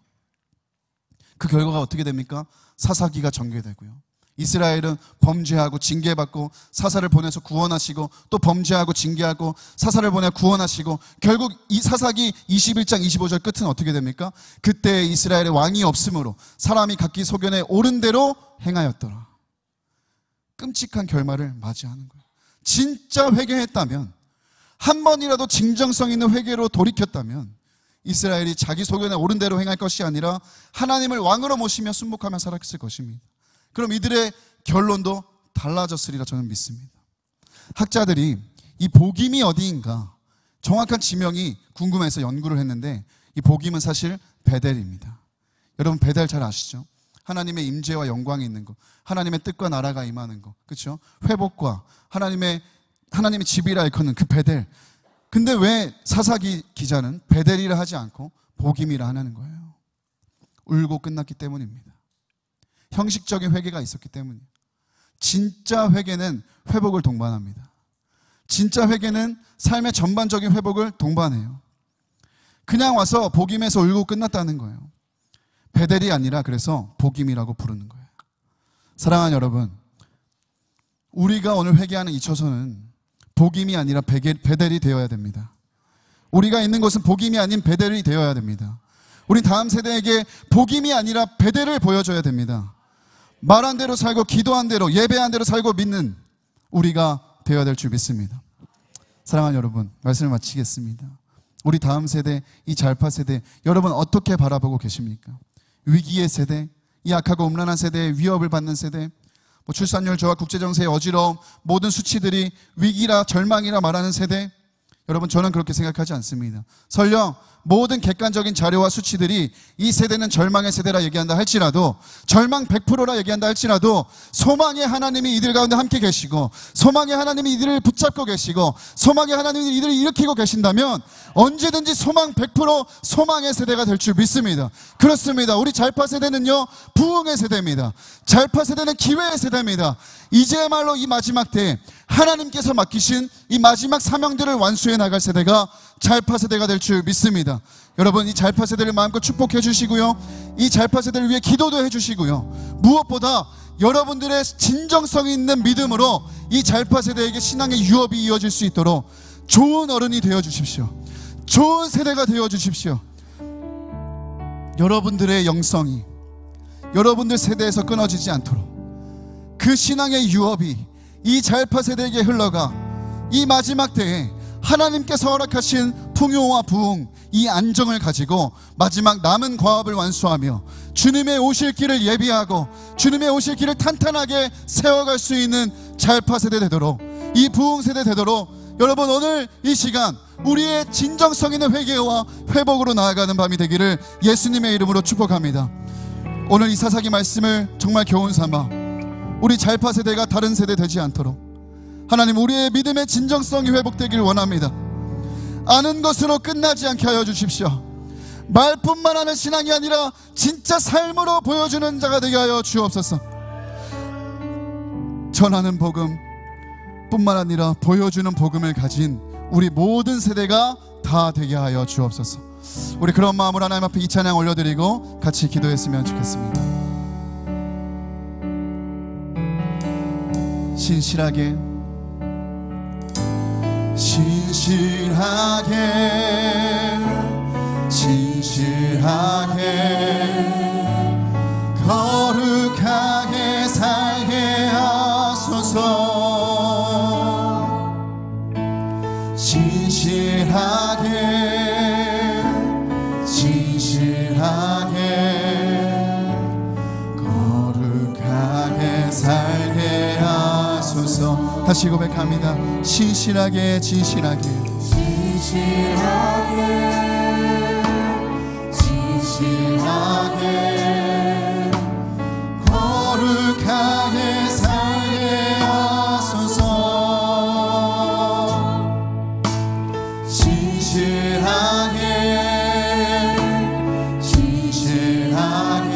그 결과가 어떻게 됩니까? 사사기가 전개되고요. 이스라엘은 범죄하고 징계받고 사사를 보내서 구원하시고 또 범죄하고 징계하고 사사를 보내 구원하시고 결국 이 사사기 21장 25절 끝은 어떻게 됩니까? 그때 이스라엘의 왕이 없으므로 사람이 각기 소견에 옳은 대로 행하였더라. 끔찍한 결말을 맞이하는 거예요. 진짜 회개했다면, 한 번이라도 진정성 있는 회개로 돌이켰다면 이스라엘이 자기 소견에 옳은 대로 행할 것이 아니라 하나님을 왕으로 모시며 순복하며 살았을 것입니다. 그럼 이들의 결론도 달라졌으리라 저는 믿습니다. 학자들이 이 복임이 어디인가 정확한 지명이 궁금해서 연구를 했는데 이 복임은 사실 베델입니다. 여러분, 베델 잘 아시죠? 하나님의 임재와 영광이 있는 것, 하나님의 뜻과 나라가 임하는 것, 그렇죠? 회복과 하나님의 집이라 일컫는 그 베델. 근데 왜 사사기 기자는 베델이라 하지 않고 복임이라 하는 거예요? 울고 끝났기 때문입니다. 형식적인 회개가 있었기 때문이에요. 진짜 회개는 회복을 동반합니다. 진짜 회개는 삶의 전반적인 회복을 동반해요. 그냥 와서 복임에서 울고 끝났다는 거예요. 베델이 아니라 그래서 복임이라고 부르는 거예요. 사랑하는 여러분, 우리가 오늘 회개하는 이 처소는 복임이 아니라 베델이 되어야 됩니다. 우리가 있는 곳은 복임이 아닌 베델이 되어야 됩니다. 우리 다음 세대에게 복임이 아니라 베델을 보여줘야 됩니다. 말한 대로 살고 기도한 대로 예배한 대로 살고 믿는 우리가 되어야 될 줄 믿습니다. 사랑하는 여러분, 말씀을 마치겠습니다. 우리 다음 세대, 이 잘파 세대, 여러분 어떻게 바라보고 계십니까? 위기의 세대, 이 악하고 음란한 세대의 위협을 받는 세대, 출산율 저하, 국제정세의 어지러움, 모든 수치들이 위기라 절망이라 말하는 세대, 여러분 저는 그렇게 생각하지 않습니다. 설령 모든 객관적인 자료와 수치들이 이 세대는 절망의 세대라 얘기한다 할지라도, 절망 100%라 얘기한다 할지라도 소망의 하나님이 이들 가운데 함께 계시고 소망의 하나님이 이들을 붙잡고 계시고 소망의 하나님이 이들을 일으키고 계신다면 언제든지 소망 100% 소망의 세대가 될 줄 믿습니다. 그렇습니다. 우리 잘파 세대는요, 부흥의 세대입니다. 잘파 세대는 기회의 세대입니다. 이제야말로 이 마지막 때에 하나님께서 맡기신 이 마지막 사명들을 완수해 나갈 세대가 잘파 세대가 될 줄 믿습니다. 여러분, 이 잘파 세대를 마음껏 축복해 주시고요, 이 잘파 세대를 위해 기도도 해 주시고요, 무엇보다 여러분들의 진정성 있는 믿음으로 이 잘파 세대에게 신앙의 유업이 이어질 수 있도록 좋은 어른이 되어 주십시오. 좋은 세대가 되어 주십시오. 여러분들의 영성이 여러분들 세대에서 끊어지지 않도록 그 신앙의 유업이 이 잘파 세대에게 흘러가 이 마지막 때에 하나님께서 허락하신 풍요와 부흥, 이 안정을 가지고 마지막 남은 과업을 완수하며 주님의 오실 길을 예비하고 주님의 오실 길을 탄탄하게 세워갈 수 있는 잘파 세대 되도록, 이 부흥 세대 되도록 여러분 오늘 이 시간 우리의 진정성 있는 회개와 회복으로 나아가는 밤이 되기를 예수님의 이름으로 축복합니다. 오늘 이 사사기 말씀을 정말 교훈 삼아 우리 잘파 세대가 다른 세대 되지 않도록 하나님 우리의 믿음의 진정성이 회복되길 원합니다. 아는 것으로 끝나지 않게 하여 주십시오. 말뿐만 하는 신앙이 아니라 진짜 삶으로 보여주는 자가 되게 하여 주옵소서. 전하는 복음 뿐만 아니라 보여주는 복음을 가진 우리 모든 세대가 다 되게 하여 주옵소서. 우리 그런 마음으로 하나님 앞에 이 찬양 올려드리고 같이 기도했으면 좋겠습니다. 신실하게 신실하게 진실하게 거룩하게 살게 하소서. 진실하게 진실하게 거룩하게 살게 하소서. 다시 고백합니다. 진실하게 진실하게 진실하게 진실하게 거룩하게 살게 하소서. 진실하게 진실하게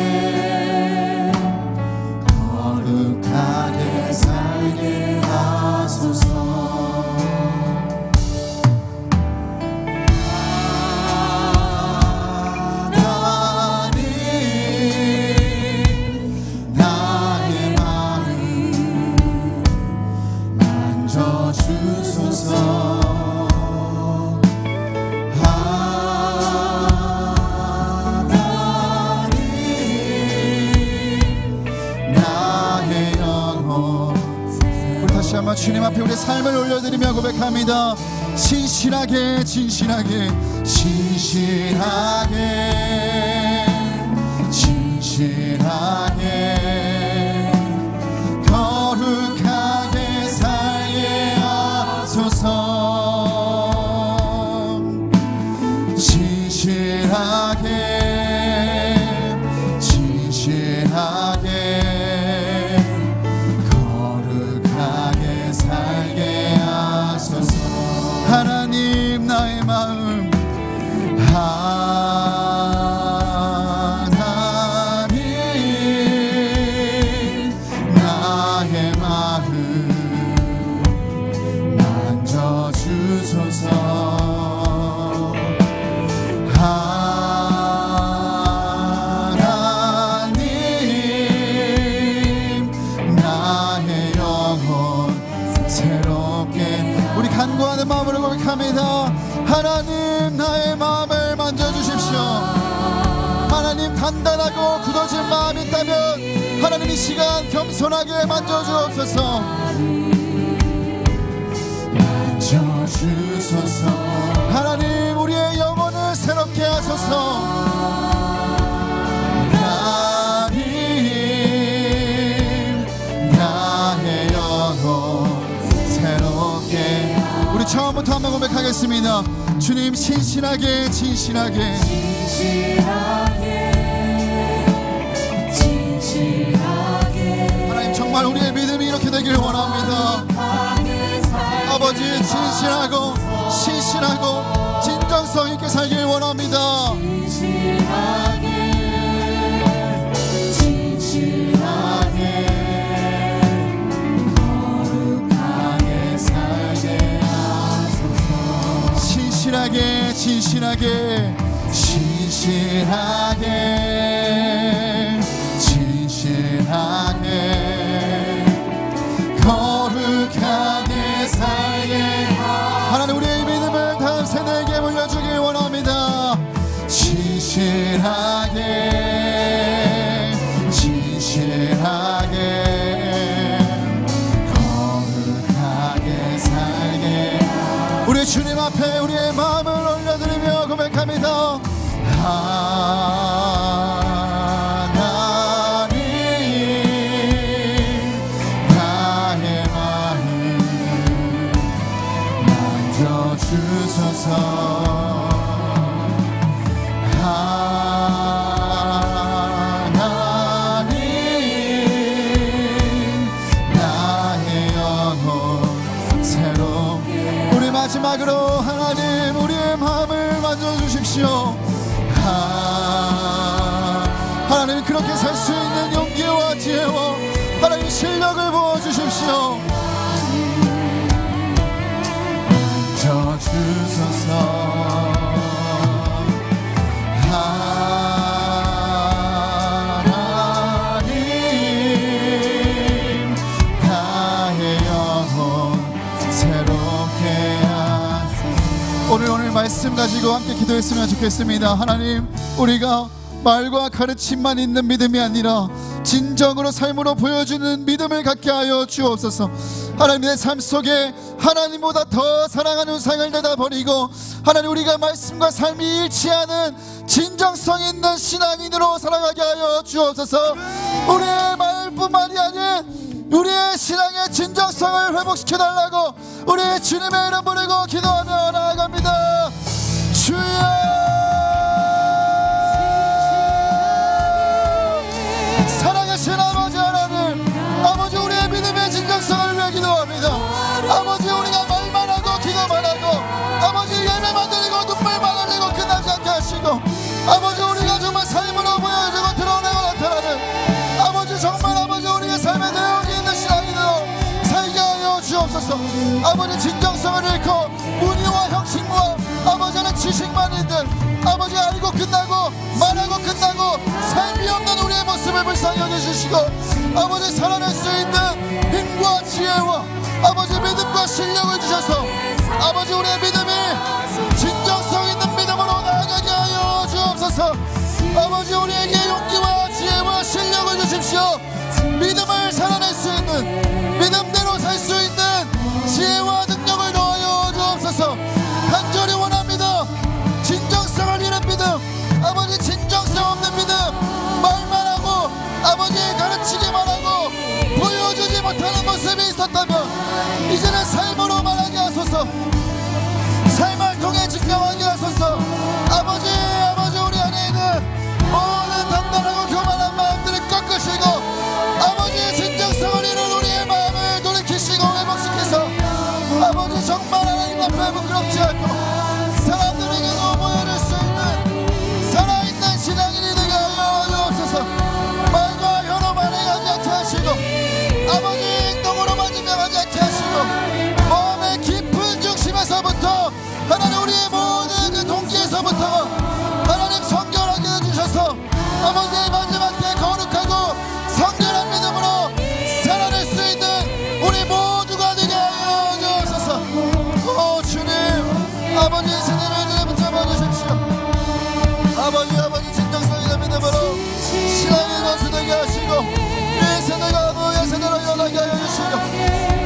거룩하게 살게 하소서. 주님 앞에 우리 삶을 올려드리며 고백합니다. 진실하게 진실하게 진실하게 진실하게 거룩하게 살게 하소서. 진실하게 진실하게 하나님 나의 마음 하나님 나의 마음 만져주소서. 하나님 나의 영혼 새롭게 우리 간구하는 마음으로 고백합니다. 하나님 나의 마음을 만져주십시오. 하나님 단단하고 굳어진 마음이 있다면 하나님 이 시간 겸손하게 만져주옵소서. 만져주소서. 하나님 우리의 영혼을 새롭게 하소서. 하나님 나의 영혼 새롭게. 우리 처음부터 한번 고백하겠습니다. 주님 신실하게 진실하게 진실하게 하나님 정말 우리의 믿음이 이렇게 되길 원합니다. 아버지 진실하고 신실하고 진정성 있게 살길 원합니다. 진실하게 진실하게 진실하게 진실하게 거룩하게 살게 하나님 우리의 믿음을 다음 세대에게 물려주길 원합니다. 진실하게 진실하게 거룩하게 살게 우리 주님 앞에 우리의 마음을 올려 나의 마음 만져주소서. 마지막으로 하나님 우리의 마음을 만져주십시오. 하나님 그렇게 살 수 있는 용기와 지혜와 하나님 실력을 부어주십시오. 만져주소서. 하나님 나의 영혼 새롭게 오늘 말씀 가지고 함께 기도했으면 좋겠습니다. 하나님 우리가 말과 가르침만 있는 믿음이 아니라 진정으로 삶으로 보여주는 믿음을 갖게 하여 주옵소서. 하나님 내 삶 속에 하나님보다 더 사랑하는 우상을 내다버리고 하나님 우리가 말씀과 삶이 일치하는 진정성 있는 신앙인으로 살아가게 하여 주옵소서. 우리의 말뿐만이 아닌 우리의 신앙의 진정성을 회복시켜달라고 우리 주님의 이름 부르고 기도하며 나아갑니다. 주여 사랑하신 아버지 하나님, 아버지 우리의 믿음의 진정성을 위해 기도합니다. 아버지 우리가 말만 하고 기도만 하고 아버지 예배만 드리고 눈물만 흘리고 끝나지 않게 하시고 아버지 우리가 정말 삶으로 보여주고 드러내고 나타나는 아버지 정말 아버지 우리의 삶에 내용이 있는 신앙인으로 살게 하여 주옵소서. 아버지 진정성을 잃고 문의와 형식과 아버지는 지식만 있는 아버지 알고 끝나고 말하고 끝나고 삶이 없는 우리의 모습을 불쌍히 여겨주시고 아버지 살아낼 수 있는 힘과 지혜와 아버지 믿음과 실력을 주셔서 아버지 우리의 믿음이 진정성 있는 믿음으로 나아가게 하여 주옵소서. 아버지 우리에게 용기와 지혜와 실력을 주십시오. 믿음을 살아낼 수 있는 믿음대로 살 수 있는 지혜와 능력을 더하여 주옵소서. 간절히 원합니다. 진정성을 잃은 믿음, 아버지 진정성 없는 믿음, 말만 하고 아버지 가르치기만 하고 보여주지 못하는 모습이 있었다면 이제는 삶으로 말하게 하소서. 삶을 통해 증명하게 하소서. 아버지 우리 안에 있는 모든 단단하고 교만한 마음들을 꺾으시고 아버지의 진정성을 잃은 우리의 마음을 돌이키시고 회복시켜서 아버지 정말 하나님 앞에 부끄럽지 않고 사람들에게도 보여줄 수 있는 살아있는 신앙인이 되게 하여 주옵소서. 말과 혀로만 행하지 않게 하시고 아버지 행동으로만 증명하지 않게 하시고 마음의 깊은 중심에서부터 하나님 우리의 모든 그 동기에서부터 하나님 성결하게 해주셔서 아버지의 마지막 때 거룩하고 성결한 믿음으로 살아낼 수 있는 우리 모두가 되게 하여 주옵소서. 오 주님 아버지 세대를 주님 붙잡아 주십시오. 아버지 진정성 있는 믿음으로 신앙의 전수 되게 하시고 이 세대가 너의 세대로 일어나게 하여 주시고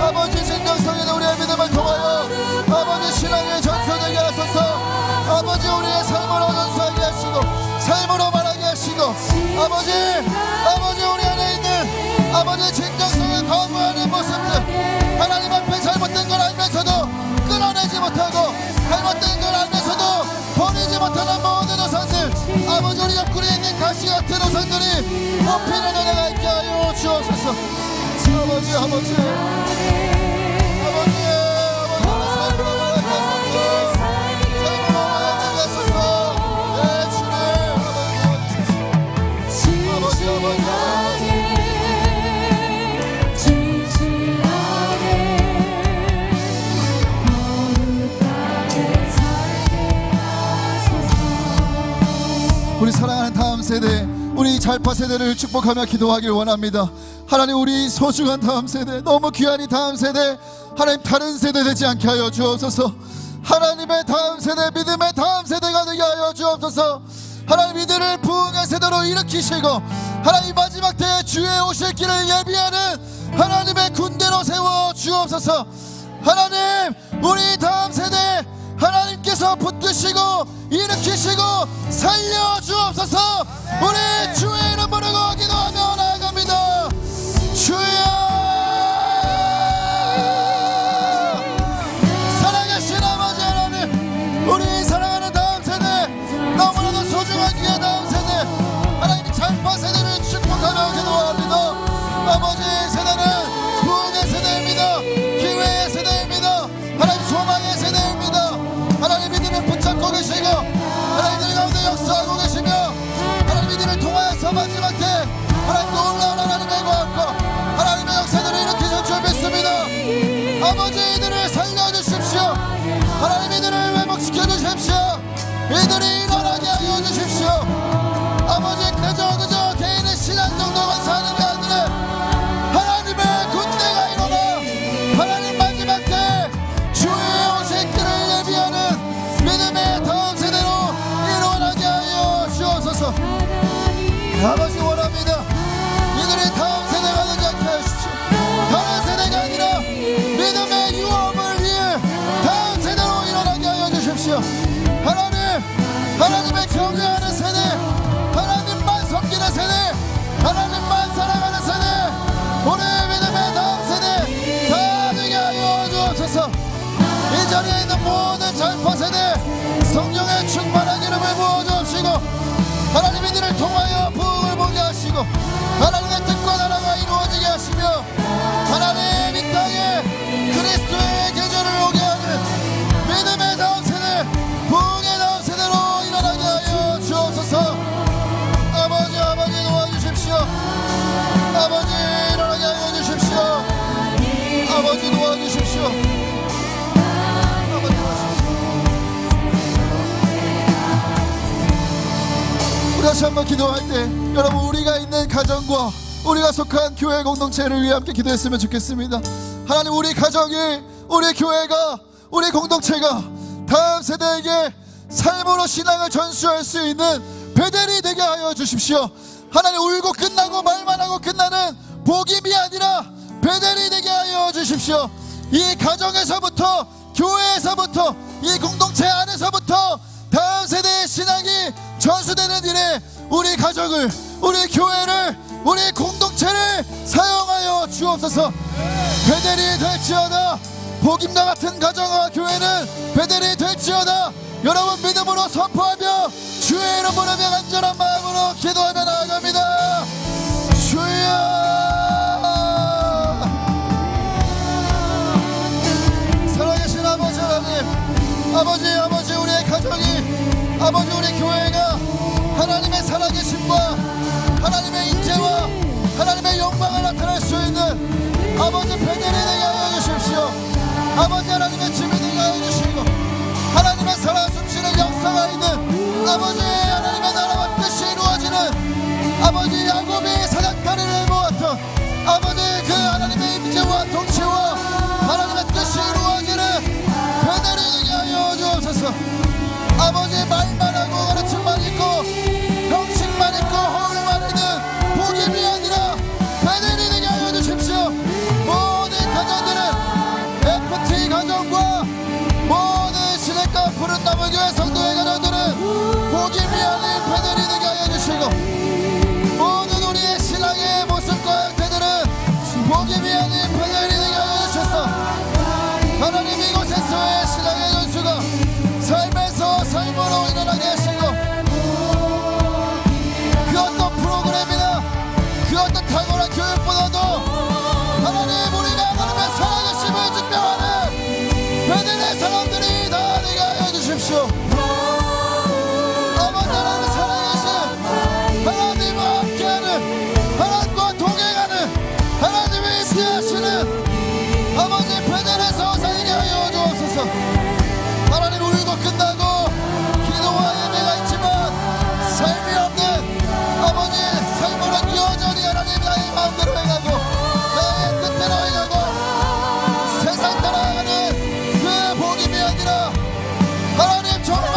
아버지 진정성 있는 우리의 믿음을 통하여 아버지 신앙의 전수 되게 하소서. 아버지 우리의 삶으로 전수하게 하시고 삶으로 말하게 하시고 아버지 우리 안에 있는 아버지 진정성을 거부하는 모습들 하나님 앞에 잘못된 걸 알면서도 끊어내지 못하고 잘못된 걸 알면서도 버리지 못하는 모든 우상들 아버지 우리 옆구리에 있는 가시 같은 우상들이 뽑히는 은혜가 있게 하여 주옵소서. 아버지 삶으로 말하게 하소서. 삶으로 말하게 하소서. 네 주님 아버지 우리 사랑하는 다음 세대 우리 잘파 세대를 축복하며 기도하길 원합니다. 하나님 우리 소중한 다음 세대 너무 귀한 이 다음 세대 하나님 다른 세대 되지 않게 하여 주옵소서. 하나님의 다음 세대 믿음의 다음 세대가 되게 하여 주옵소서. 하나님 이들을 부흥의 세대로 일으키시고 하나님 마지막 때에 주의 오실 길을 예비하는 하나님의 군대로 세워 주옵소서. 하나님 우리 다음 세대 하나님께서 주여 붙드시고 일으키시고 살려주옵소서. 우리 주의 이름 부르고 기도하며 나아갑니다. 주여, 살아계신 아버지 하나님, 우리 사랑하는 다음 세대, 너무나도 소중한 귀한 다음 세대, 하나님이 잘파 세대를 축복하며 기도합니다. 아버지 세대는 부흥의 세대입니다. 기회의 세대입니다. 하나님 소망의 세대입니다. 하나님 이들을 붙잡고 계시고 하나님들 가운데 역사하고 계시며 하나님 이들을 통하여서 마지막 때 하나님 놀라운 하나님의 과학과 하나님의 역사들을 일으키실 줄 믿습니다. 아버지 이들을 살려주십시오. 하나님 이들을 회복시켜 주십시오. 이들이 일어나게 하여 주십시오. 아버지 그저 개인의 신앙 정도만 사는 게 아니라 하나님의 군대가 일어나 하나님 마지막 때 주의 오실 길을 예비하는 믿음의 다음 세대로 일어나게 하여 주옵소서. 아버지 원합니다. 이들이 다음 세대가 되지 않게 하십시오. 다른 세대가 아니라 믿음의 유업을 위해 다음 세대로 일어나게 하여 주십시오. 하나님의 경외하는 세대, 하나님만 섬기는 세대, 하나님만 사랑하는 세대, 우리 믿음의 다음 세대 다 되게 하여 주옵소서. 이 자리에 있는 모든 잘파 세대 성령의 충만한 이름을 부어주옵시고 하나님 이들을 통하여 부흥을 보게 하시고 하나님의 뜻과 나라가 이루어지게 하시며 하나님 이 땅에 그리스도의 계절을 오게 하는 믿음의 다음 세대, 부흥의 다음 세대로 일어나게 하여 주옵소서. 아버지 도와주십시오. 아버지 일어나게 하여 주십시오. 아버지 도와주십시오. 아버지 도와주십시오. 우리 다시 한번 기도할 때 여러분 우리가 있는 가정과 우리가 속한 교회 공동체를 위해 함께 기도했으면 좋겠습니다. 하나님 우리 가정이, 우리 교회가, 우리 공동체가 다음 세대에게 삶으로 신앙을 전수할 수 있는 베델이 되게 하여 주십시오. 하나님 울고 끝나고 말만 하고 끝나는 복임이 아니라 베델이 되게 하여 주십시오. 이 가정에서부터, 교회에서부터, 이 공동체 안에서부터 다음 세대의 신앙이 전수되는 일에 우리 가정을, 우리 교회를, 우리 공동체를 사용하여 주옵소서. 베델이 될지어다. 복임과 같은 가정과 교회는 베델이 될지어다. 여러분 믿음으로 선포하며 주의 이름 부르며 간절한 마음으로 기도하며 나아갑니다. 주여, 살아계신 아버지 하나님, 아버지 우리의 가정이, 아버지 우리 교회가 하나님의 살아계심과 하나님의 인재와 하나님의 영광을 나타낼 수 있는 아버지 베델이 되게 하여 주십시오. 아버지 하나님의 집이 되게 하여 주시고 하나님의 살아 숨쉬는 역사가 있는 아버지 하나님의 나라와 뜻이 이루어지는 아버지 야곱이 사냥터리를 모았던 아버지 그 하나님의 임재와 통치와 하나님의 뜻이 이루어지는 베델이 되게 하여 주옵소서. 아버지 말만 하고 가르침만 있고 형식만 있고 허울만 있는 복임이 아니라 베델이 되게 하여 주십시오. 모든 가정들은 FT 가정과 모든 시댁과 푸른 나무 교회 성도의 가정들은 복임이 아닌 베델이 되게 하여 주시고 모든 우리의 신앙의 모습과 형태들은 복임이 아닌 베델이 되게 하여 주셔서 하나님 이곳에서의 신앙의 전수가 삶에서 삶으로 일어나게 하시고 그 어떤 프로그램이나 그 어떤 탁월한 교육보다도 하나님 우리가 하나님의 살아계심을 증명하는 베델의 사람들이 다 되게 하여 주십시오. 아버지 하나님 살아계신 하나님과 함께하는 하나님과 동행하는 하나님의 임재하시는 아버지 베델에서 살게 하여 주옵소서. 하나님 울고 끝나고 기도와 예배가 있지만 삶이 없는 아버지 삶으로 여전히 하나님 나의 마음대로 행하고 나의 뜻대로 행하고 세상 따라가는 그 복임이 아니라 하나님 정말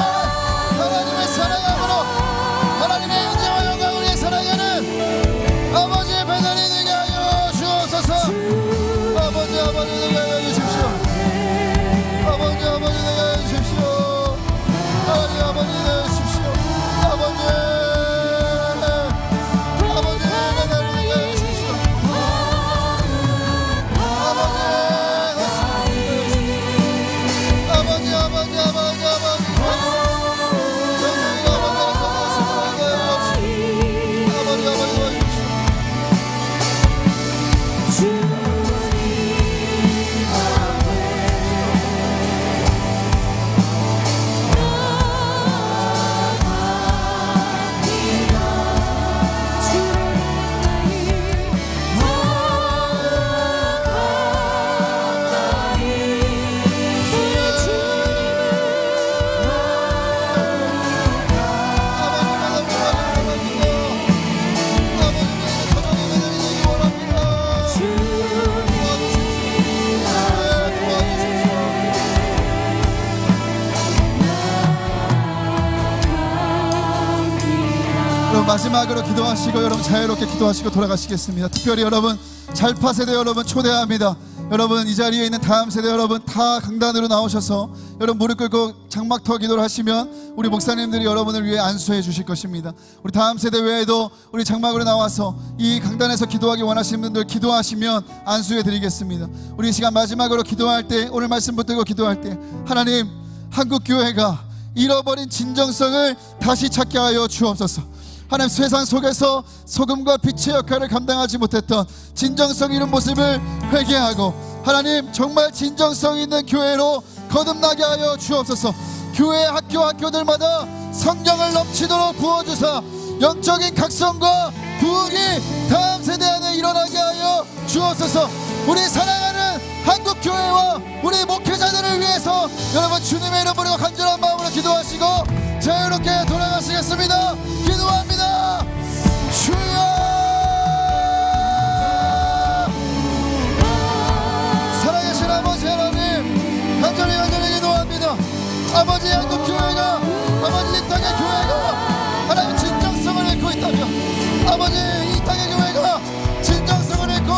여러분 마지막으로 기도하시고 여러분 자유롭게 기도하시고 돌아가시겠습니다. 특별히 여러분 잘파 세대 여러분 초대합니다. 여러분 이 자리에 있는 다음 세대 여러분 다 강단으로 나오셔서 여러분 무릎 꿇고 장막터 기도를 하시면 우리 목사님들이 여러분을 위해 안수해 주실 것입니다. 우리 다음 세대 외에도 우리 장막으로 나와서 이 강단에서 기도하기 원하시는 분들 기도하시면 안수해 드리겠습니다. 우리 이 시간 마지막으로 기도할 때 오늘 말씀 붙들고 기도할 때 하나님 한국교회가 잃어버린 진정성을 다시 찾게 하여 주옵소서. 하나님 세상 속에서 소금과 빛의 역할을 감당하지 못했던 진정성 잃은 모습을 회개하고 하나님 정말 진정성 있는 교회로 거듭나게 하여 주옵소서. 교회 학교들마다 성령을 넘치도록 부어주사 영적인 각성과 부흥이 다음 세대 안에 일어나게 하여 주옵소서. 우리 사랑하는 한국교회와 우리 목회자들을 위해서 여러분 주님의 이름으로 간절한 마음으로 기도하시고 자유롭게 돌아가시겠습니다. 기도합니다. 주여 살아계신 아버지 하나님 간절히 기도합니다. 아버지 한국교회가 아버지 이 땅의 교회가 하나님 진정성을 잃고 있다면 아버지 이 땅의 교회가 진정성을 잃고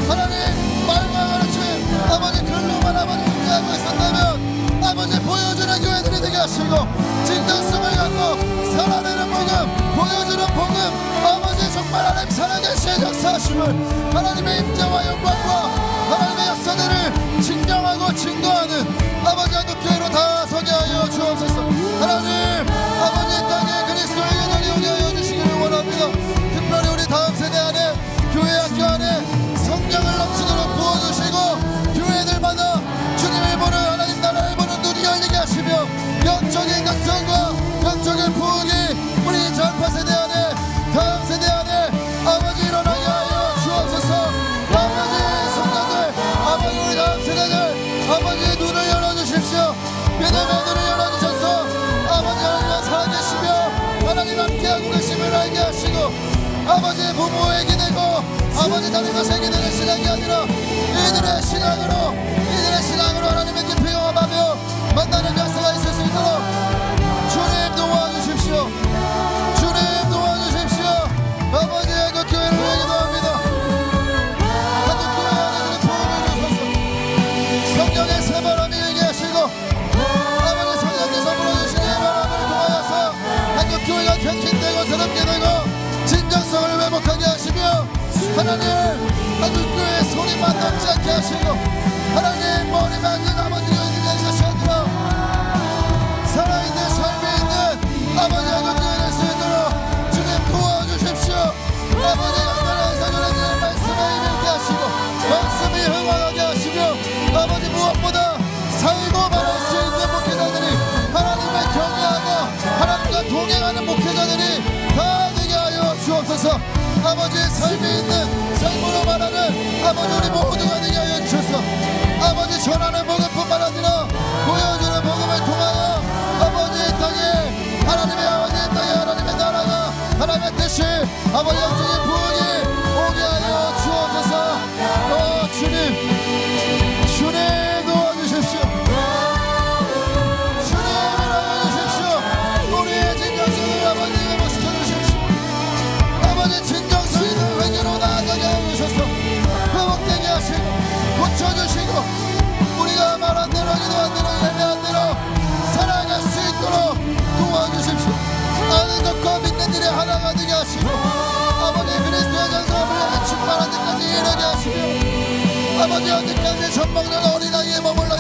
하나님 말과 가르침 아버지 글로만 아버지 문제하고 있었다면 아버지 보여주는 교회들이 되게 하시고 진정성을 갖고 살아내는 복음 보여주는 복음 아버지 정말 하나님 살아계신 역사하심을 하나님의 임재와 영광과 하나님의 역사들을 증명하고 증거하는 아버지 한국교회로 다 서게 하여 주옵소서. 하나님 아버지 땅에 그리스도의 계절이 오게 하여 주시기를 원합니다. 특별히 우리 다음 세대 안에 교회 학교 안에 성령을 넘치도록 부어주시고 교회들마다 주님을 보는 하나님 나라를 보는 눈이 열리게 하시며 영적인 각성과 영적인 부흥이 우리 전파 세대 안에 다음 세대 안에 아버지 일어나게 하여 주옵소서. 아버지 성도들 아버지 우리 다음 세대들 아버지 눈을 열어주십시오. 믿음의 눈을 열어주셔서 아버지 하나님과 살아계시며 하나님 함께하고 계심을 알게 하시고 아버지 부모에게 되고 아버지 하나님과 세게 되는 신앙이 아니라 이들의 신앙으로 하나님의 깊이 경험하며 만나는 역사가 있을 수 있도록 주님 도와주십시오. 주님 도와주십시오. 아버지 한국교회를 위해 기도합니다. 한국교회 안에 부흥을 주소서. 성령의 새바람이 일게 하시고 아버지 성령께서 불어주시는 바람을 통하여서 한국교회가 갱신되고 새롭게 되고 진정성을 회복하게 하시며 하나님 한국교회의 소리만 넘지 않게 하시고 하나님 머리만 진 아버지 교회들이 되는 것이 아니라 살아있는 삶이 있는 아버지 한국교회 될 수 있도록 주님 도와주십시오. 아버지 강단에서 전해지는 말씀에 임하게 하시고 말씀이 흥황하게 하시며 아버지 무엇보다 살고 말할 수 있는 목회자들이 하나님을 경외하고 하나님과 동행하는 목회자들이 다 되게 하여 주옵소서. 아버지 삶이 있는 삶으로 말하는 아버지 우리 모두가 되게 하여 주셔서 아버지 전하는 복음뿐만 아니라 보여주는 복음을 통하여 아버지 이 땅에 하나님의 아버지 이 땅에 하나님의 나라가 하나님의 뜻이 아버지 영적인 부흥이 오게 하여 주옵소서. 주님 도와주십시오. 주님 도와주십시오. 우리의 진정성을 아버지 회복시켜 주십시오. 아버지 진정성 있는 회개로 나아가게 하셔서 회복되게 하시고 고쳐주시고 우리가 말한 대로 기도한 대로 예배한 대로 살아갈 수 있도록 도와주십시오. 아는 것과 믿는 일에 하나가 되게 하시고 아버지 그리스도의 전성함을 향해 충만한 데까지 이르게 하시며 아버지 어디까지 전망된 어린아이에 머물러